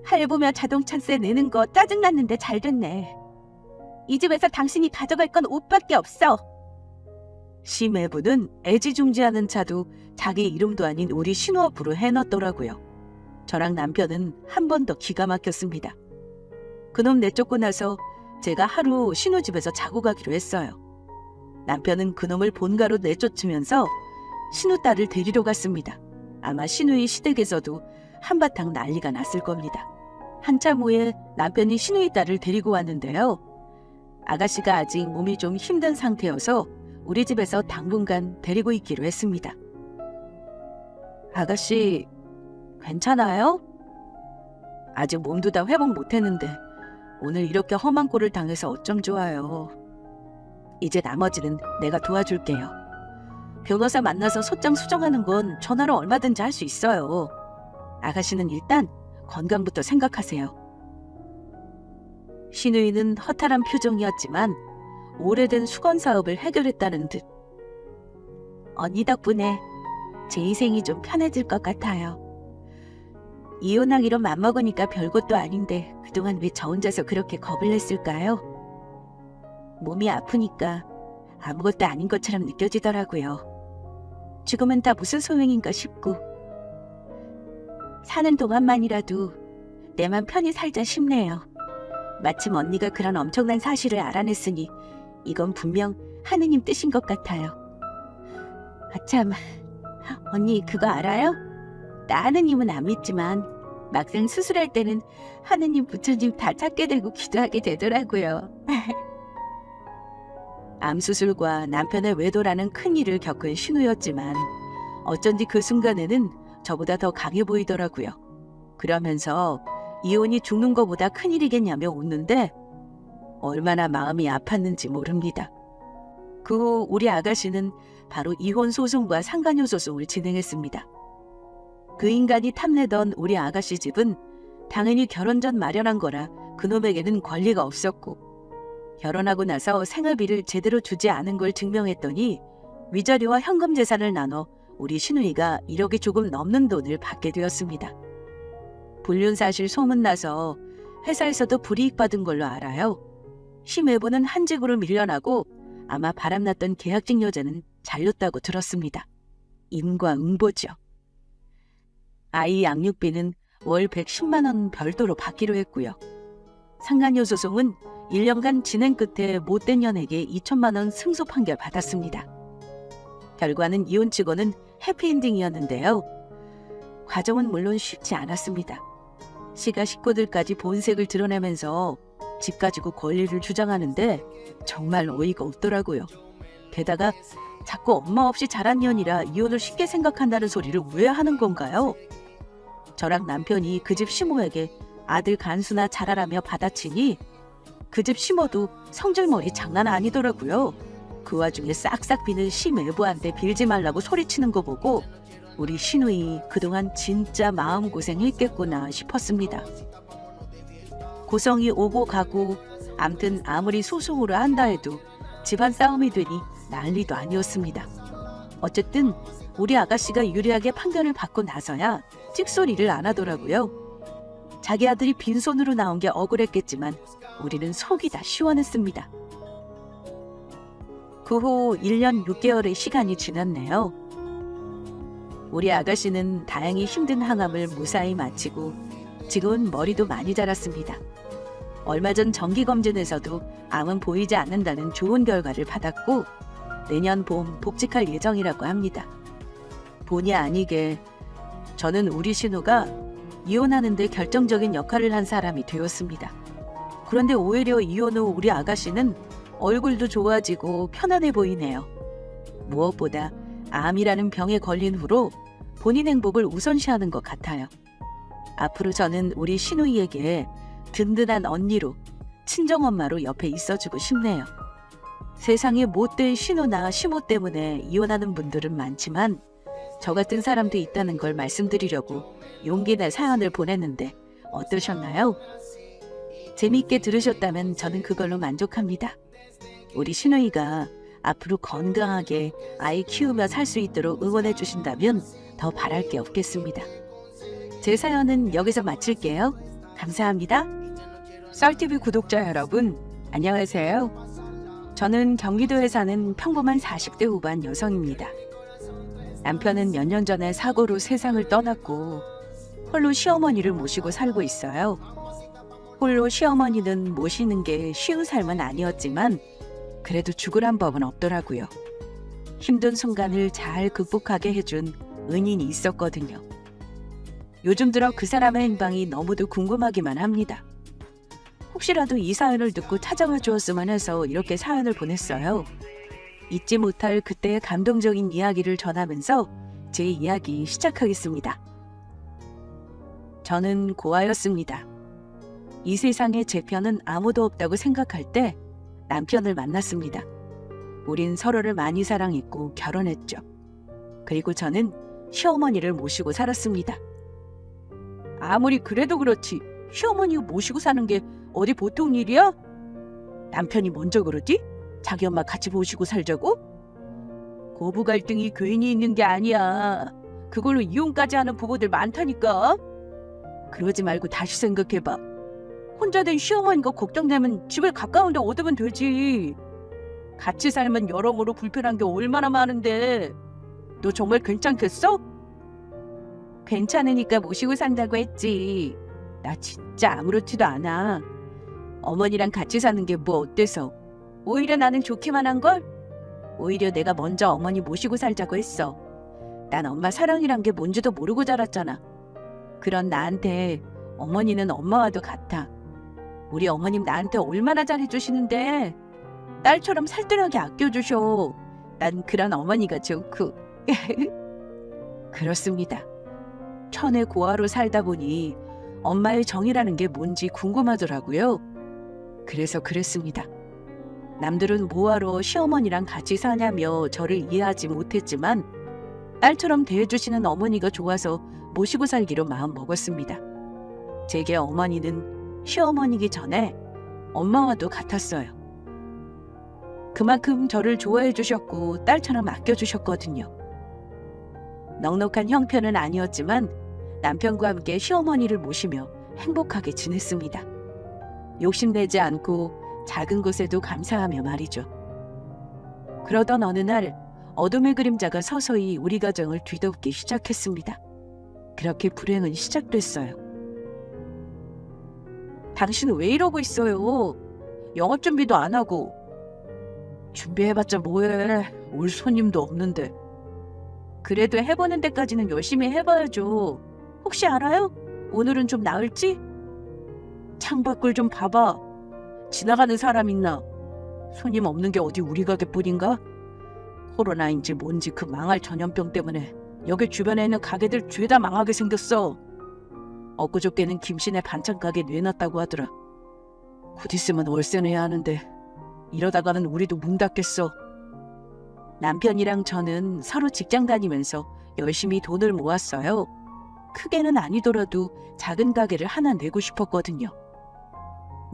할부며 자동차세 내는 거 짜증났는데 잘 됐네. 이 집에서 당신이 가져갈 건 옷밖에 없어. 심애부는 애지중지하는 차도 자기 이름도 아닌 우리 신우 앞으로 해놨더라고요. 저랑 남편은 한 번 더 기가 막혔습니다. 그놈 내쫓고 나서 제가 하루 신우 집에서 자고 가기로 했어요. 남편은 그놈을 본가로 내쫓으면서 신우 딸을 데리러 갔습니다. 아마 신우이 시댁에서도 한바탕 난리가 났을 겁니다. 한참 후에 남편이 신우이 딸을 데리고 왔는데요. 아가씨가 아직 몸이 좀 힘든 상태여서 우리 집에서 당분간 데리고 있기로 했습니다. 아가씨, 괜찮아요? 아직 몸도 다 회복 못했는데 오늘 이렇게 험한 꼴을 당해서 어쩜 좋아요. 이제 나머지는 내가 도와줄게요. 변호사 만나서 소장 수정하는 건 전화로 얼마든지 할 수 있어요. 아가씨는 일단 건강부터 생각하세요. 신우이는 허탈한 표정이었지만 오래된 수건 사업을 해결했다는 듯. 언니 덕분에 제 인생이 좀 편해질 것 같아요. 이혼하기로 맘먹으니까 별것도 아닌데 그동안 왜 저 혼자서 그렇게 겁을 냈을까요? 몸이 아프니까 아무것도 아닌 것처럼 느껴지더라고요. 죽으면 다 무슨 소용인가 싶고 사는 동안만이라도 내 맘 편히 살자 싶네요. 마침 언니가 그런 엄청난 사실을 알아냈으니 이건 분명 하느님 뜻인 것 같아요. 아참, 언니 그거 알아요? 나 하느님은 안 믿지만 막상 수술할 때는 하느님 부처님 다 찾게 되고 기도하게 되더라고요. 암수술과 남편의 외도라는 큰일을 겪은 신우였지만 어쩐지 그 순간에는 저보다 더 강해 보이더라고요. 그러면서 이혼이 죽는 것보다 큰일이겠냐며 웃는데 얼마나 마음이 아팠는지 모릅니다. 그 후 우리 아가씨는 바로 이혼 소송과 상간녀 소송을 진행했습니다. 그 인간이 탐내던 우리 아가씨 집은 당연히 결혼 전 마련한 거라 그놈에게는 권리가 없었고 결혼하고 나서 생활비를 제대로 주지 않은 걸 증명했더니 위자료와 현금 재산을 나눠 우리 신우이가 1억이 조금 넘는 돈을 받게 되었습니다. 불륜사실 소문나서 회사에서도 불이익 받은 걸로 알아요. 심외부는 한직으로 밀려나고 아마 바람났던 계약직 여자는 잘렸다고 들었습니다. 인과응보죠. 아이 양육비는 월 110만 원 별도로 받기로 했고요. 상간녀 소송은 1년간 진행 끝에 못된 연에게 2천만 원 승소 판결 받았습니다. 결과는 이혼 치고는 해피엔딩이었는데요. 과정은 물론 쉽지 않았습니다. 시가 식구들까지 본색을 드러내면서 집 가지고 권리를 주장하는데 정말 어이가 없더라고요. 게다가 자꾸 엄마 없이 자란 년이라 이혼을 쉽게 생각한다는 소리를 왜 하는 건가요? 저랑 남편이 그 집 시모에게 아들 간수나 잘하라며 받아치니 그 집 시모도 성질머리 장난 아니더라고요. 그 와중에 싹싹 비는 시매부한테 빌지 말라고 소리치는 거 보고 우리 신우이 그동안 진짜 마음고생했겠구나 싶었습니다. 고성이 오고 가고 암튼 아무리 소송으로 한다 해도 집안 싸움이 되니 난리도 아니었습니다. 어쨌든 우리 아가씨가 유리하게 판결을 받고 나서야 찍소리를 안 하더라고요. 자기 아들이 빈손으로 나온 게 억울했겠지만 우리는 속이 다 시원했습니다. 그 후 1년 6개월의 시간이 지났네요. 우리 아가씨는 다행히 힘든 항암을 무사히 마치고 지금은 머리도 많이 자랐습니다. 얼마 전 정기검진에서도 암은 보이지 않는다는 좋은 결과를 받았고 내년 봄 복직할 예정이라고 합니다. 본의 아니게 저는 우리 신우가 이혼하는 데 결정적인 역할을 한 사람이 되었습니다. 그런데 오히려 이혼 후 우리 아가씨는 얼굴도 좋아지고 편안해 보이네요. 무엇보다 암이라는 병에 걸린 후로 본인 행복을 우선시하는 것 같아요. 앞으로 저는 우리 신우이에게 든든한 언니로, 친정엄마로 옆에 있어주고 싶네요. 세상에 못된 신우나 시모 때문에 이혼하는 분들은 많지만 저 같은 사람도 있다는 걸 말씀드리려고 용기 내 사연을 보냈는데 어떠셨나요? 재미있게 들으셨다면 저는 그걸로 만족합니다. 우리 신우이가 앞으로 건강하게 아이 키우며 살 수 있도록 응원해 주신다면 더 바랄 게 없겠습니다. 제 사연은 여기서 마칠게요. 감사합니다. 썰TV 구독자 여러분, 안녕하세요. 저는 경기도에 사는 평범한 40대 후반 여성입니다. 남편은 몇 년 전에 사고로 세상을 떠났고 홀로 시어머니를 모시고 살고 있어요. 홀로 시어머니는 모시는 게 쉬운 삶은 아니었지만 그래도 죽으란 법은 없더라고요. 힘든 순간을 잘 극복하게 해준 은인이 있었거든요. 요즘 들어 그 사람의 행방이 너무도 궁금하기만 합니다. 혹시라도 이 사연을 듣고 찾아와 주었으면 해서 이렇게 사연을 보냈어요. 잊지 못할 그때의 감동적인 이야기를 전하면서 제 이야기 시작하겠습니다. 저는 고아였습니다. 이 세상에 제 편은 아무도 없다고 생각할 때 남편을 만났습니다. 우린 서로를 많이 사랑했고 결혼했죠. 그리고 저는 시어머니를 모시고 살았습니다. 아무리 그래도 그렇지 시어머니 모시고 사는 게 어디 보통 일이야? 남편이 먼저 그러지? 자기 엄마 같이 모시고 살자고? 고부 갈등이 괜히 있는 게 아니야. 그걸로 이혼까지 하는 부부들 많다니까. 그러지 말고 다시 생각해봐. 혼자 된 시어머니가 걱정되면 집을 가까운 데 얻으면 되지. 같이 살면 여러모로 불편한 게 얼마나 많은데. 너 정말 괜찮겠어? 괜찮으니까 모시고 산다고 했지. 나 진짜 아무렇지도 않아. 어머니랑 같이 사는 게 뭐 어때서? 오히려 나는 좋기만 한걸? 오히려 내가 먼저 어머니 모시고 살자고 했어. 난 엄마 사랑이란 게 뭔지도 모르고 자랐잖아. 그런 나한테 어머니는 엄마와도 같아. 우리 어머님 나한테 얼마나 잘해주시는데 딸처럼 살뜰하게 아껴주셔. 난 그런 어머니가 좋고. 그렇습니다. 천의 고아로 살다 보니 엄마의 정이라는 게 뭔지 궁금하더라고요. 그래서 그랬습니다. 남들은 뭐하러 시어머니랑 같이 사냐며 저를 이해하지 못했지만 딸처럼 대해주시는 어머니가 좋아서 모시고 살기로 마음 먹었습니다. 제게 어머니는 시어머니기 전에 엄마와도 같았어요. 그만큼 저를 좋아해 주셨고 딸처럼 아껴주셨거든요. 넉넉한 형편은 아니었지만 남편과 함께 시어머니를 모시며 행복하게 지냈습니다. 욕심내지 않고 작은 것에도 감사하며 말이죠. 그러던 어느 날 어둠의 그림자가 서서히 우리 가정을 뒤덮기 시작했습니다. 그렇게 불행은 시작됐어요. 당신은 왜 이러고 있어요? 영업 준비도 안 하고. 준비해봤자 뭐해. 올 손님도 없는데. 그래도 해보는 데까지는 열심히 해봐야죠. 혹시 알아요? 오늘은 좀 나을지? 창밖을 좀 봐봐. 지나가는 사람 있나? 손님 없는 게 어디 우리 가게뿐인가? 코로나인지 뭔지 그 망할 전염병 때문에 여기 주변에 있는 가게들 죄다 망하게 생겼어. 엊그저께는 김씨네 반찬 가게 내놨다고 하더라. 곧 있으면 월세 내야 하는데 이러다가는 우리도 문 닫겠어. 남편이랑 저는 서로 직장 다니면서 열심히 돈을 모았어요. 크게는 아니더라도 작은 가게를 하나 내고 싶었거든요.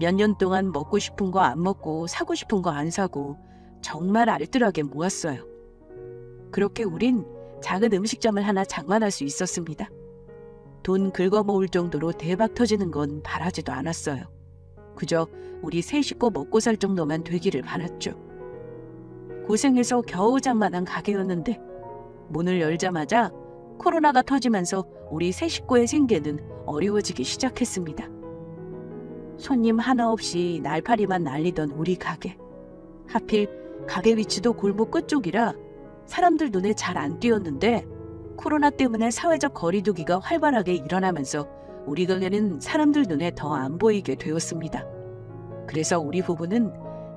몇 년 동안 먹고 싶은 거 안 먹고 사고 싶은 거 안 사고 정말 알뜰하게 모았어요. 그렇게 우린 작은 음식점을 하나 장만할 수 있었습니다. 돈 긁어 모을 정도로 대박 터지는 건 바라지도 않았어요. 그저 우리 세 식구 먹고 살 정도만 되기를 바랐죠. 고생해서 겨우 장만한 가게였는데 문을 열자마자 코로나가 터지면서 우리 세 식구의 생계는 어려워지기 시작했습니다. 손님 하나 없이 날파리만 날리던 우리 가게. 하필 가게 위치도 골목 끝쪽이라 사람들 눈에 잘 안 띄었는데 코로나 때문에 사회적 거리두기가 활발하게 일어나면서 우리 가게는 사람들 눈에 더 안 보이게 되었습니다. 그래서 우리 부부는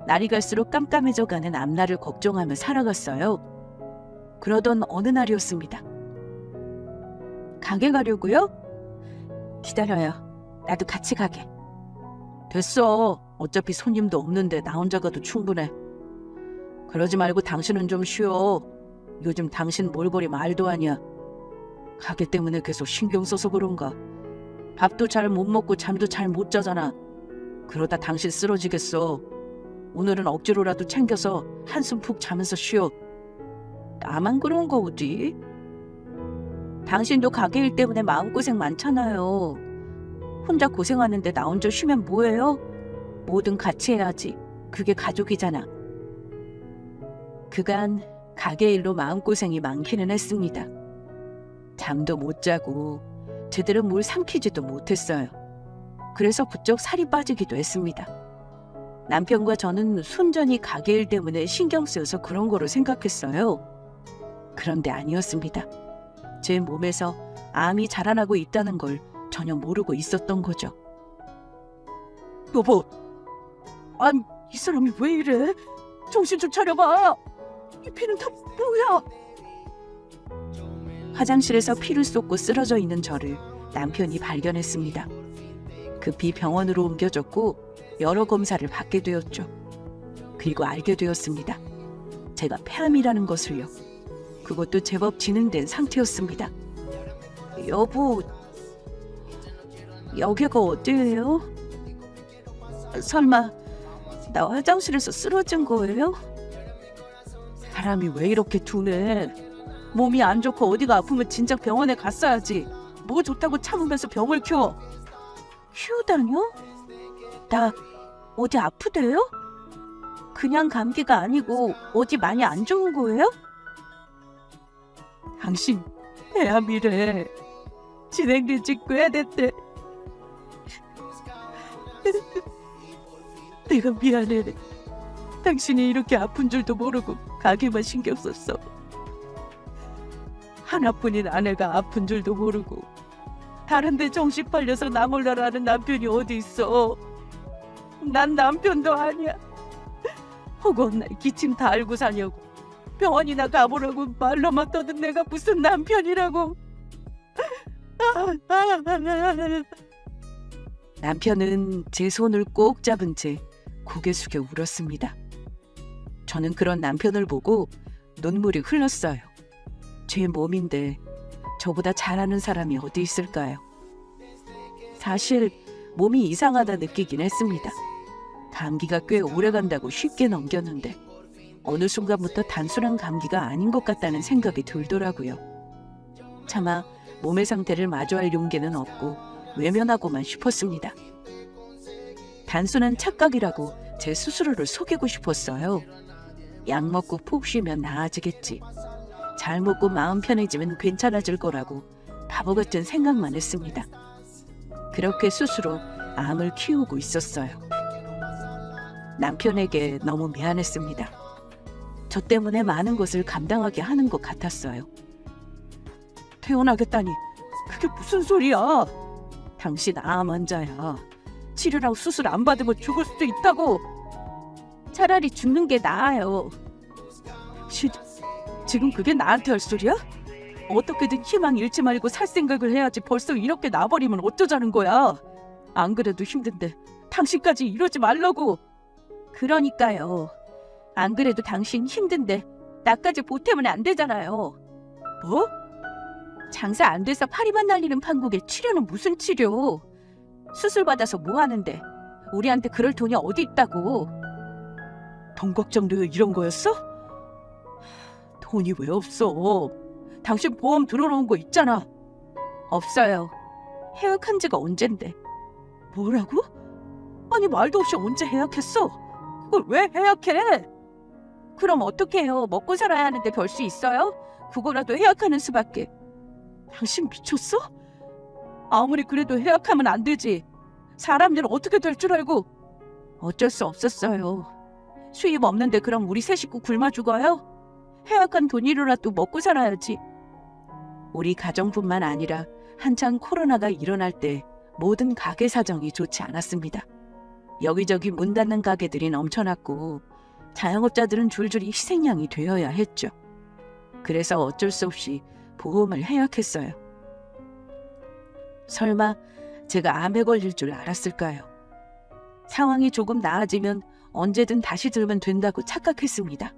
날이 갈수록 깜깜해져가는 앞날을 걱정하며 살아갔어요. 그러던 어느 날이었습니다. 가게 가려고요? 기다려요. 나도 같이 가게. 됐어. 어차피 손님도 없는데 나 혼자 가도 충분해. 그러지 말고 당신은 좀 쉬어. 요즘 당신 몰골이 말도 아니야. 가게 때문에 계속 신경 써서 그런가. 밥도 잘 못 먹고 잠도 잘 못 자잖아. 그러다 당신 쓰러지겠어. 오늘은 억지로라도 챙겨서 한숨 푹 자면서 쉬어. 나만 그런 거 어디? 당신도 가게 일 때문에 마음고생 많잖아요. 혼자 고생하는데 나 혼자 쉬면 뭐예요? 뭐든 같이 해야지. 그게 가족이잖아. 그간 가게 일로 마음고생이 많기는 했습니다. 잠도 못 자고 제대로 물 삼키지도 못했어요. 그래서 부쩍 살이 빠지기도 했습니다. 남편과 저는 순전히 가게 일 때문에 신경 쓰여서 그런 거로 생각했어요. 그런데 아니었습니다. 제 몸에서 암이 자라나고 있다는 걸 전혀 모르고 있었던 거죠. 여보, 이 사람이 왜 이래? 정신 좀 차려봐. 이 피는 다 뭐야? 화장실에서 피를 쏟고 쓰러져 있는 저를 남편이 발견했습니다. 급히 병원으로 옮겨졌고 여러 검사를 받게 되었죠. 그리고 알게 되었습니다. 제가 폐암이라는 것을요. 그것도 제법 진행된 상태였습니다. 여보, 여기가 어디예요? 설마 나 화장실에서 쓰러진 거예요? 사람이 왜 이렇게 둔해? 몸이 안 좋고 어디가 아프면 진작 병원에 갔어야지. 뭐 좋다고 참으면서 병을 키워. 키우다뇨? 나 어디 아프대요? 그냥 감기가 아니고 어디 많이 안 좋은 거예요? 당신 폐암이래. 진행된 지 꽤 됐대. 내가 미안해. 당신이 이렇게 아픈 줄도 모르고 가게만 신경 썼어. 하나뿐인 아내가 아픈 줄도 모르고 다른데 정신 팔려서 나 몰라라는 남편이 어디 있어. 난 남편도 아니야. 허구한 기침 다 알고 사냐고. 병원이나 가보라고 말로만 떠든 내가 무슨 남편이라고. 남편은 제 손을 꼭 잡은 채 고개 숙여 울었습니다. 저는 그런 남편을 보고 눈물이 흘렀어요. 제 몸인데 저보다 잘하는 사람이 어디 있을까요? 사실 몸이 이상하다 느끼긴 했습니다. 감기가 꽤 오래간다고 쉽게 넘겼는데 어느 순간부터 단순한 감기가 아닌 것 같다는 생각이 들더라고요. 차마 몸의 상태를 마주할 용기는 없고 외면하고만 싶었습니다. 단순한 착각이라고 제 스스로를 속이고 싶었어요. 약 먹고 푹 쉬면 나아지겠지. 잘 먹고 마음 편해지면 괜찮아질 거라고 바보 같은 생각만 했습니다. 그렇게 스스로 암을 키우고 있었어요. 남편에게 너무 미안했습니다. 저 때문에 많은 것을 감당하게 하는 것 같았어요. 퇴원하겠다니 그게 무슨 소리야? 당신 암 환자야. 치료랑 수술 안 받으면 죽을 수도 있다고. 차라리 죽는 게 나아요. 지금 그게 나한테 할 소리야? 어떻게든 희망 잃지 말고 살 생각을 해야지. 벌써 이렇게 나버리면 어쩌자는 거야. 안 그래도 힘든데 당신까지 이러지 말라고. 그러니까요. 안 그래도 당신 힘든데 나까지 보태면 안 되잖아요. 뭐? 장사 안 돼서 파리만 날리는 판국에 치료는 무슨 치료? 수술 받아서 뭐 하는데? 우리한테 그럴 돈이 어디 있다고. 돈 걱정도 이런 거였어? 돈이 왜 없어? 당신 보험 들어놓은 거 있잖아. 없어요. 해약한 지가 언젠데. 뭐라고? 아니 말도 없이 언제 해약했어? 그걸 왜 해약해? 그럼 어떻게 해요? 먹고 살아야 하는데 벌 수 있어요? 그거라도 해약하는 수밖에. 당신 미쳤어? 아무리 그래도 해약하면 안 되지. 사람들은 어떻게 될 줄 알고. 어쩔 수 없었어요. 수입 없는데 그럼 우리 세 식구 굶어 죽어요? 해약한 돈이라도 먹고 살아야지. 우리 가정뿐만 아니라 한창 코로나가 일어날 때 모든 가게 사정이 좋지 않았습니다. 여기저기 문 닫는 가게들이 넘쳐났고 자영업자들은 줄줄이 희생양이 되어야 했죠. 그래서 어쩔 수 없이 보험을 해약했어요. 설마 제가 암에 걸릴 줄 알았을까요? 상황이 조금 나아지면 언제든 다시 들면 된다고 착각했습니다.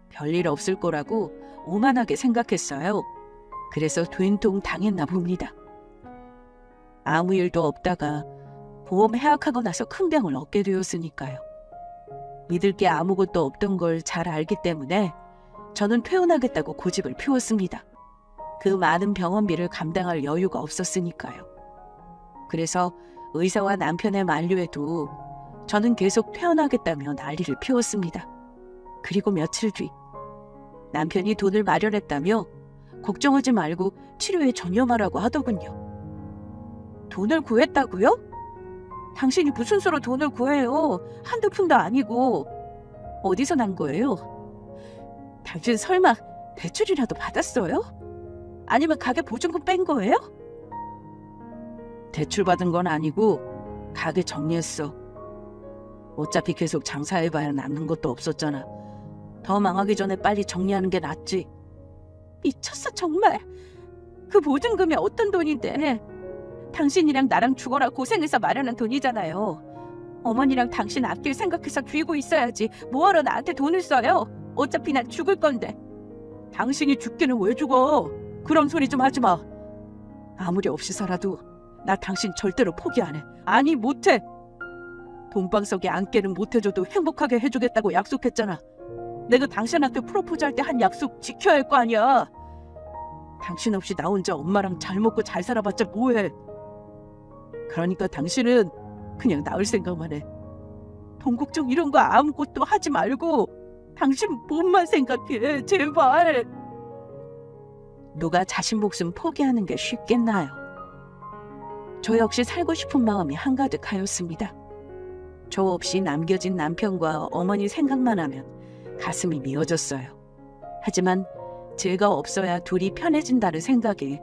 별일 없을 거라고 오만하게 생각했어요. 그래서 된통 당했나 봅니다. 아무 일도 없다가 보험 해약하고 나서 큰 병을 얻게 되었으니까요. 믿을 게 아무것도 없던 걸 잘 알기 때문에 저는 퇴원하겠다고 고집을 피웠습니다. 그 많은 병원비를 감당할 여유가 없었으니까요. 그래서 의사와 남편의 만류에도 저는 계속 퇴원하겠다며 난리를 피웠습니다. 그리고 며칠 뒤 남편이 돈을 마련했다며 걱정하지 말고 치료에 전념하라고 하더군요. 돈을 구했다고요? 당신이 무슨 수로 돈을 구해요? 한두 푼도 아니고. 어디서 난 거예요? 당신 설마 대출이라도 받았어요? 아니면 가게 보증금 뺀 거예요? 대출 받은 건 아니고 가게 정리했어. 어차피 계속 장사해봐야 남는 것도 없었잖아. 더 망하기 전에 빨리 정리하는 게 낫지. 미쳤어 정말. 그 보증금이 어떤 돈인데. 당신이랑 나랑 죽어라 고생해서 마련한 돈이잖아요. 어머니랑 당신 앞길 생각해서 쥐고 있어야지 뭐하러 나한테 돈을 써요? 어차피 난 죽을 건데. 당신이 죽기는 왜 죽어? 그런 소리 좀 하지 마. 아무리 없이 살아도 나 당신 절대로 포기 안 해. 아니 못해. 돈방석에 앉게는 못해줘도 행복하게 해주겠다고 약속했잖아. 내가 당신한테 프로포즈 할 때 한 약속 지켜야 할 거 아니야. 당신 없이 나 혼자 엄마랑 잘 먹고 잘 살아봤자 뭐해. 그러니까 당신은 그냥 나을 생각만 해. 돈 걱정 이런 거 아무것도 하지 말고 당신 몸만 생각해. 제발. 누가 자신 목숨 포기하는 게 쉽겠나요? 저 역시 살고 싶은 마음이 한가득하였습니다. 저 없이 남겨진 남편과 어머니 생각만 하면 가슴이 미어졌어요. 하지만 제가 없어야 둘이 편해진다는 생각에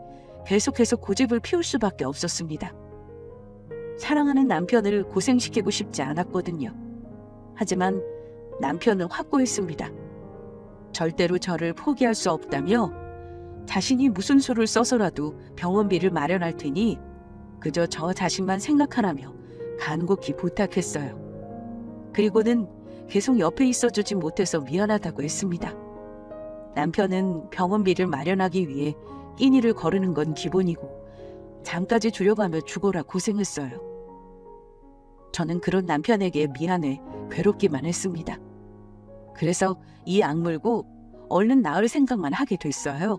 계속해서 고집을 피울 수밖에 없었습니다. 사랑하는 남편을 고생시키고 싶지 않았거든요. 하지만 남편은 확고했습니다. 절대로 저를 포기할 수 없다며 자신이 무슨 수를 써서라도 병원비를 마련할 테니 그저 저 자신만 생각하라며 간곡히 부탁했어요. 그리고는 계속 옆에 있어주지 못해서 미안하다고 했습니다. 남편은 병원비를 마련하기 위해 끼니를 거르는 건 기본이고 잠까지 주려가며 죽어라 고생했어요. 저는 그런 남편에게 미안해 괴롭기만 했습니다. 그래서 이 악물고 얼른 나을 생각만 하게 됐어요.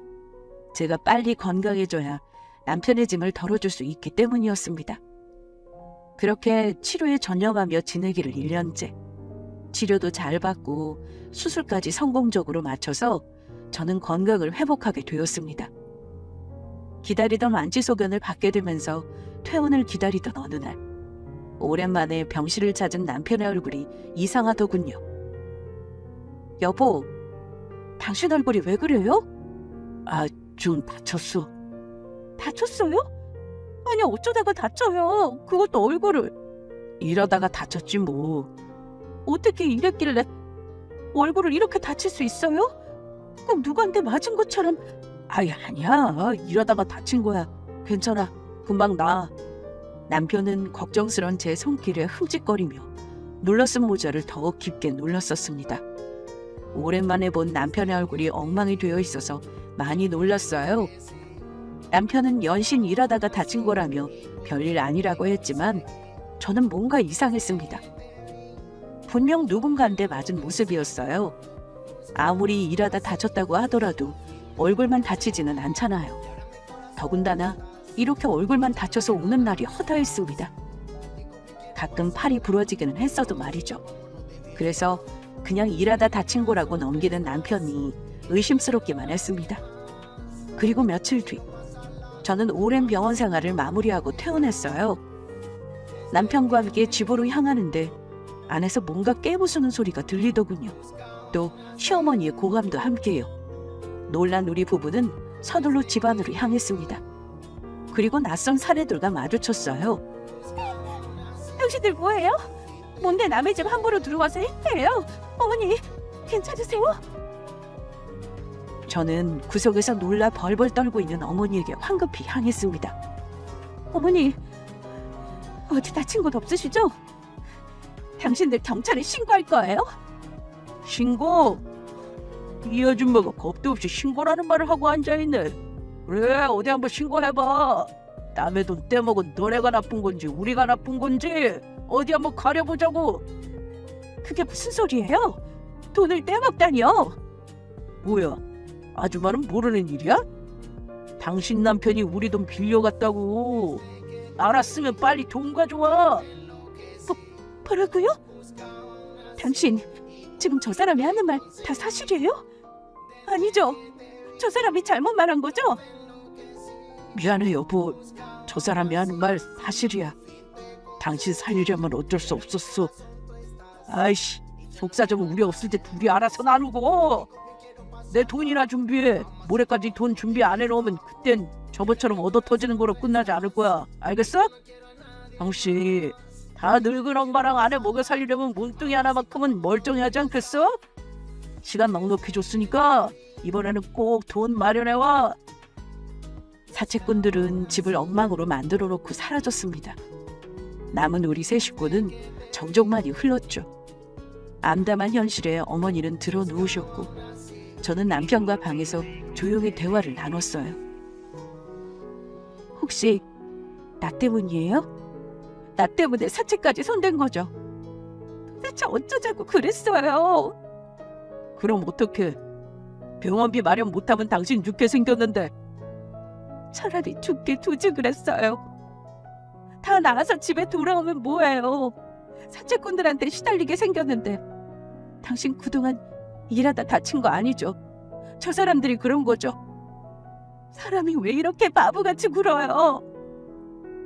제가 빨리 건강해져야 남편의 짐을 덜어줄 수 있기 때문이었습니다. 그렇게 치료에 전념하며 지내기를 1년째. 치료도 잘 받고 수술까지 성공적으로 마쳐서 저는 건강을 회복하게 되었습니다. 기다리던 완치소견을 받게 되면서 퇴원을 기다리던 어느 날 오랜만에 병실을 찾은 남편의 얼굴이 이상하더군요. 여보, 당신 얼굴이 왜 그래요? 좀 다쳤어. 다쳤어요? 아니 어쩌다가 다쳐요. 그것도 얼굴을. 이러다가 다쳤지 뭐. 어떻게 이랬길래 얼굴을 이렇게 다칠 수 있어요? 꼭 누구한테 맞은 것처럼. 아니야. 이러다가 다친 거야. 괜찮아. 금방 나. 남편은 걱정스런 제 손길에 흠칫거리며 눌러쓴 모자를 더욱 깊게 눌렀었습니다. 오랜만에 본 남편의 얼굴이 엉망이 되어 있어서 많이 놀랐어요. 남편은 연신 일하다가 다친 거라며 별일 아니라고 했지만 저는 뭔가 이상했습니다. 분명 누군가한테 맞은 모습이었어요. 아무리 일하다 다쳤다고 하더라도 얼굴만 다치지는 않잖아요. 더군다나 이렇게 얼굴만 다쳐서 오는 날이 허다했습니다. 가끔 팔이 부러지기는 했어도 말이죠. 그래서 그냥 일하다 다친 거라고 넘기는 남편이 의심스럽기만 했습니다. 그리고 며칠 뒤, 저는 오랜 병원 생활을 마무리하고 퇴원했어요. 남편과 함께 집으로 향하는데 안에서 뭔가 깨부수는 소리가 들리더군요. 또 시어머니의 고함도 함께요. 놀란 우리 부부는 서둘러 집 안으로 향했습니다. 그리고 낯선 사내들과 마주쳤어요. 당신들 뭐해요? 뭔데 남의 집 함부로 들어와서 행패해요? 어머니, 괜찮으세요? 저는 구석에서 놀라 벌벌 떨고 있는 어머니에게 황급히 향했습니다. 어머니, 어디 다친 곳 없으시죠? 당신들 경찰에 신고할 거예요? 신고? 이 아줌마가 겁도 없이 신고라는 말을 하고 앉아있네. 그래, 어디 한번 신고해봐. 남의 돈 떼먹은 너네가 나쁜 건지 우리가 나쁜 건지 어디 한번 가려보자고. 그게 무슨 소리예요? 돈을 떼먹다니요? 뭐야, 아줌마는 모르는 일이야? 당신 남편이 우리 돈 빌려갔다고. 알았으면 빨리 돈 가져와. 뭐라고요? 당신 지금 저 사람이 하는 말 다 사실이에요? 아니죠. 저 사람이 잘못 말한 거죠? 미안해 여보. 저 사람이 하는 말 사실이야. 당신 살리려면 어쩔 수 없었어. 아이씨, 속사정은 우리 없을 때 둘이 알아서 나누고. 내 돈이나 준비해. 모레까지 돈 준비 안 해놓으면 그땐 저번처럼 얻어 터지는 거로 끝나지 않을 거야. 알겠어? 당신 다 늙은 엄마랑 아내 먹여 살리려면 몸뚱이 하나만큼은 멀쩡해하지 않겠어? 시간 넉넉히 줬으니까 이번에는 꼭 돈 마련해와. 사채꾼들은 집을 엉망으로 만들어 놓고 사라졌습니다. 남은 우리 세 식구는 정적만이 흘렀죠. 암담한 현실에 어머니는 들어 누우셨고 저는 남편과 방에서 조용히 대화를 나눴어요. 혹시 나 때문이에요? 나 때문에 사채까지 손댄 거죠? 도대체 어쩌자고 그랬어요? 그럼 어떡해? 병원비 마련 못하면 당신 죽게 생겼는데. 차라리 죽게 두지 그랬어요. 다 나가서 집에 돌아오면 뭐해요? 사채꾼들한테 시달리게 생겼는데. 당신 그동안 일하다 다친 거 아니죠? 저 사람들이 그런 거죠? 사람이 왜 이렇게 바보같이 굴어요?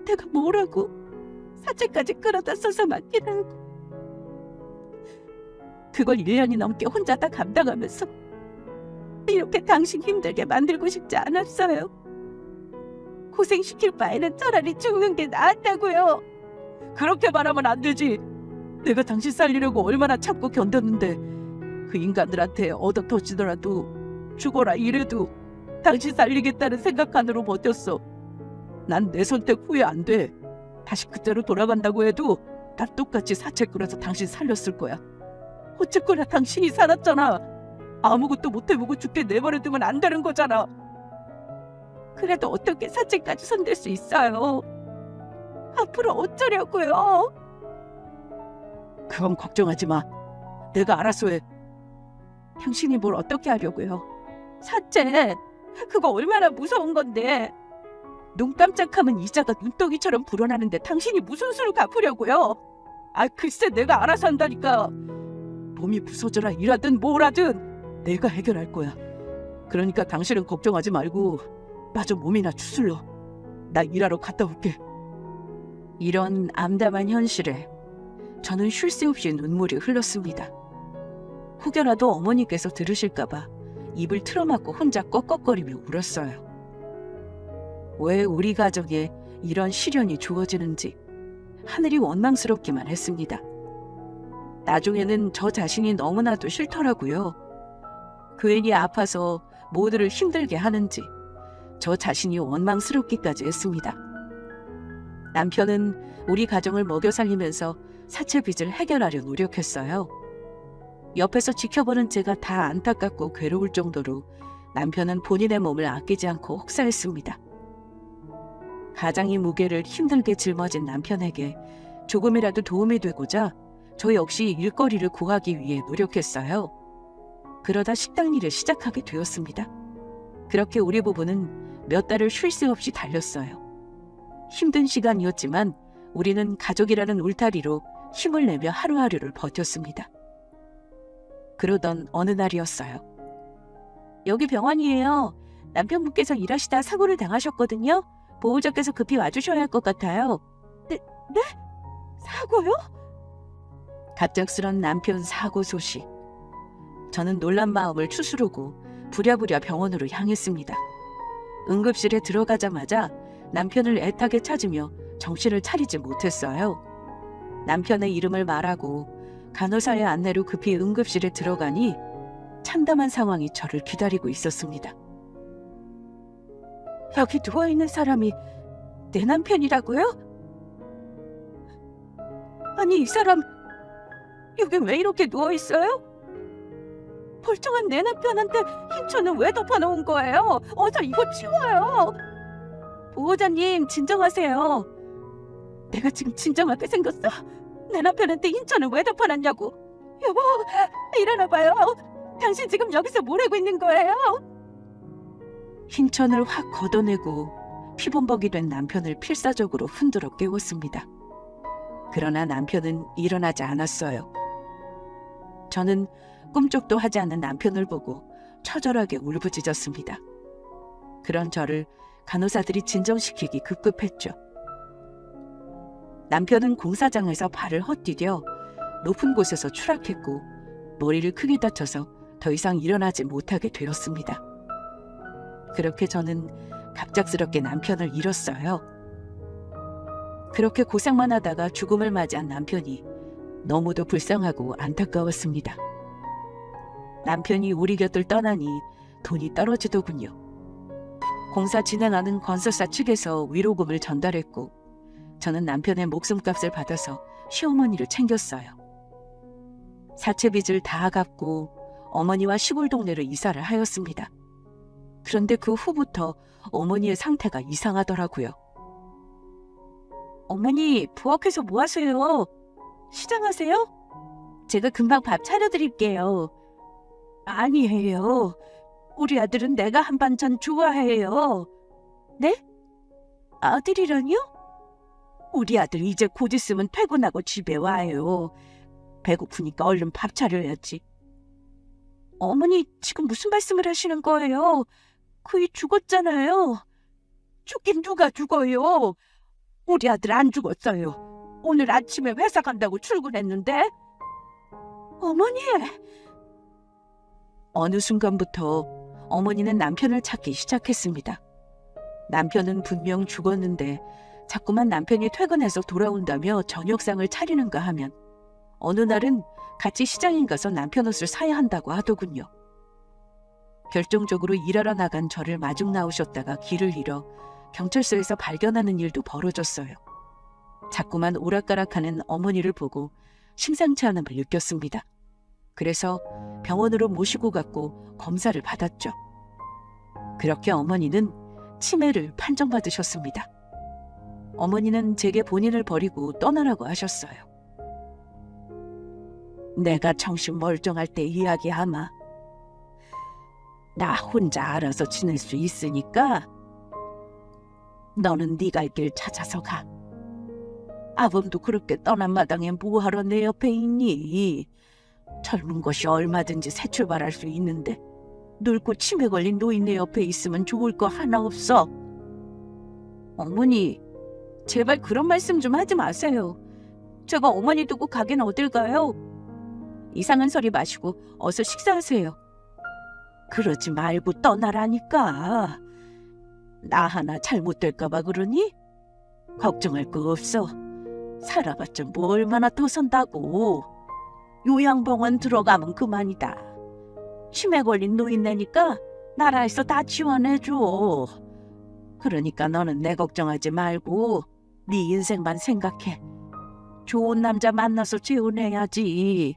내가 뭐라고? 사채까지 끌어다 써서 맡기라고. 그걸 1년이 넘게 혼자 다 감당하면서 이렇게 당신 힘들게 만들고 싶지 않았어요. 고생시킬 바에는 차라리 죽는 게 나았다고요. 그렇게 말하면 안 되지. 내가 당신 살리려고 얼마나 참고 견뎠는데 그 인간들한테 얻어 터지더라도 죽어라 이래도 당신 살리겠다는 생각만으로 버텼어. 난 내 선택 후회 안 돼. 다시 그때로 돌아간다고 해도 난 똑같이 사채 끌어서 당신 살렸을 거야. 어쨌거나 당신이 살았잖아. 아무것도 못해보고 죽게 내버려두면 안 되는 거잖아. 그래도 어떻게 사채까지 손댈 수 있어요? 앞으로 어쩌려고요? 그건 걱정하지 마. 내가 알아서 해. 당신이 뭘 어떻게 하려고요? 사채, 그거 얼마나 무서운 건데. 눈 깜짝하면 이자가 눈덩이처럼 불어나는데 당신이 무슨 수를 갚으려고요? 아, 글쎄 내가 알아서 한다니까. 몸이 부서져라 일하든 뭘 하든 내가 해결할 거야. 그러니까 당신은 걱정하지 말고 마저 몸이나 추슬러. 나 일하러 갔다 올게. 이런 암담한 현실에 저는 쉴 새 없이 눈물이 흘렀습니다. 혹여라도 어머니께서 들으실까봐 입을 틀어막고 혼자 꺽꺽거리며 울었어요. 왜 우리 가정에 이런 시련이 주어지는지 하늘이 원망스럽기만 했습니다. 나중에는 저 자신이 너무나도 싫더라고요. 괜히 아파서 모두를 힘들게 하는지 저 자신이 원망스럽기까지 했습니다. 남편은 우리 가정을 먹여 살리면서 사채 빚을 해결하려 노력했어요. 옆에서 지켜보는 제가 다 안타깝고 괴로울 정도로 남편은 본인의 몸을 아끼지 않고 혹사했습니다. 가장의 무게를 힘들게 짊어진 남편에게 조금이라도 도움이 되고자 저 역시 일거리를 구하기 위해 노력했어요. 그러다 식당 일을 시작하게 되었습니다. 그렇게 우리 부부는 몇 달을 쉴 새 없이 달렸어요. 힘든 시간이었지만 우리는 가족이라는 울타리로 힘을 내며 하루하루를 버텼습니다. 그러던 어느 날이었어요. 여기 병원이에요. 남편분께서 일하시다 사고를 당하셨거든요. 보호자께서 급히 와주셔야 할 것 같아요. 네? 사고요? 갑작스런 남편 사고 소식. 저는 놀란 마음을 추스르고 부랴부랴 병원으로 향했습니다. 응급실에 들어가자마자 남편을 애타게 찾으며 정신을 차리지 못했어요. 남편의 이름을 말하고 간호사의 안내로 급히 응급실에 들어가니 참담한 상황이 저를 기다리고 있었습니다. 여기 누워있는 사람이 내 남편이라고요? 아니, 이 사람 여기 왜 이렇게 누워있어요? 멀쩡한 내 남편한테 힘초는 왜 덮어놓은 거예요? 어서 이거 치워요. 보호자님, 진정하세요. 내가 지금 진정하게 생겼어. 내 남편한테 힘초는 왜 덮어놨냐고. 여보, 일어나봐요. 당신 지금 여기서 뭘 하고 있는 거예요? 흰천을 확 걷어내고 피범벅이 된 남편을 필사적으로 흔들어 깨웠습니다. 그러나 남편은 일어나지 않았어요. 저는 꿈쩍도 하지 않는 남편을 보고 처절하게 울부짖었습니다. 그런 저를 간호사들이 진정시키기 급급했죠. 남편은 공사장에서 발을 헛디뎌 높은 곳에서 추락했고 머리를 크게 다쳐서 더 이상 일어나지 못하게 되었습니다. 그렇게 저는 갑작스럽게 남편을 잃었어요. 그렇게 고생만 하다가 죽음을 맞이한 남편이 너무도 불쌍하고 안타까웠습니다. 남편이 우리 곁을 떠나니 돈이 떨어지더군요. 공사 진행하는 건설사 측에서 위로금을 전달했고 저는 남편의 목숨값을 받아서 시어머니를 챙겼어요. 사채빚을 다 갚고 어머니와 시골 동네로 이사를 하였습니다. 그런데 그 후부터 어머니의 상태가 이상하더라고요. 어머니, 부엌에서 뭐 하세요? 시장하세요? 제가 금방 밥 차려드릴게요. 아니에요. 우리 아들은 내가 한 반찬 좋아해요. 네? 아들이라뇨? 우리 아들 이제 곧 있으면 퇴근하고 집에 와요. 배고프니까 얼른 밥 차려야지. 어머니, 지금 무슨 말씀을 하시는 거예요? 그이 죽었잖아요. 죽긴 누가 죽어요? 우리 아들 안 죽었어요. 오늘 아침에 회사 간다고 출근했는데. 어머니! 어느 순간부터 어머니는 남편을 찾기 시작했습니다. 남편은 분명 죽었는데 자꾸만 남편이 퇴근해서 돌아온다며 저녁상을 차리는가 하면 어느 날은 같이 시장에 가서 남편 옷을 사야 한다고 하더군요. 결정적으로 일하러 나간 저를 마중 나오셨다가 길을 잃어 경찰서에서 발견하는 일도 벌어졌어요. 자꾸만 오락가락하는 어머니를 보고 심상치 않음을 느꼈습니다. 그래서 병원으로 모시고 갔고 검사를 받았죠. 그렇게 어머니는 치매를 판정받으셨습니다. 어머니는 제게 본인을 버리고 떠나라고 하셨어요. 내가 정신 멀쩡할 때 이야기하마. 나 혼자 알아서 지낼 수 있으니까 너는 네 갈 길 찾아서 가. 아범도 그렇게 떠난 마당에 뭐하러 내 옆에 있니? 젊은 것이 얼마든지 새 출발할 수 있는데 늙고 치매 걸린 노인네 옆에 있으면 좋을 거 하나 없어. 어머니, 제발 그런 말씀 좀 하지 마세요. 제가 어머니 두고 가긴 어딜 가요? 이상한 소리 마시고 어서 식사하세요. 그러지 말고 떠나라니까. 나 하나 잘못될까 봐 그러니? 걱정할 거 없어. 살아봤자 뭐 얼마나 더 산다고. 요양병원 들어가면 그만이다. 치매 걸린 노인네니까 나라에서 다 지원해줘. 그러니까 너는 내 걱정하지 말고 네 인생만 생각해. 좋은 남자 만나서 재혼해야지.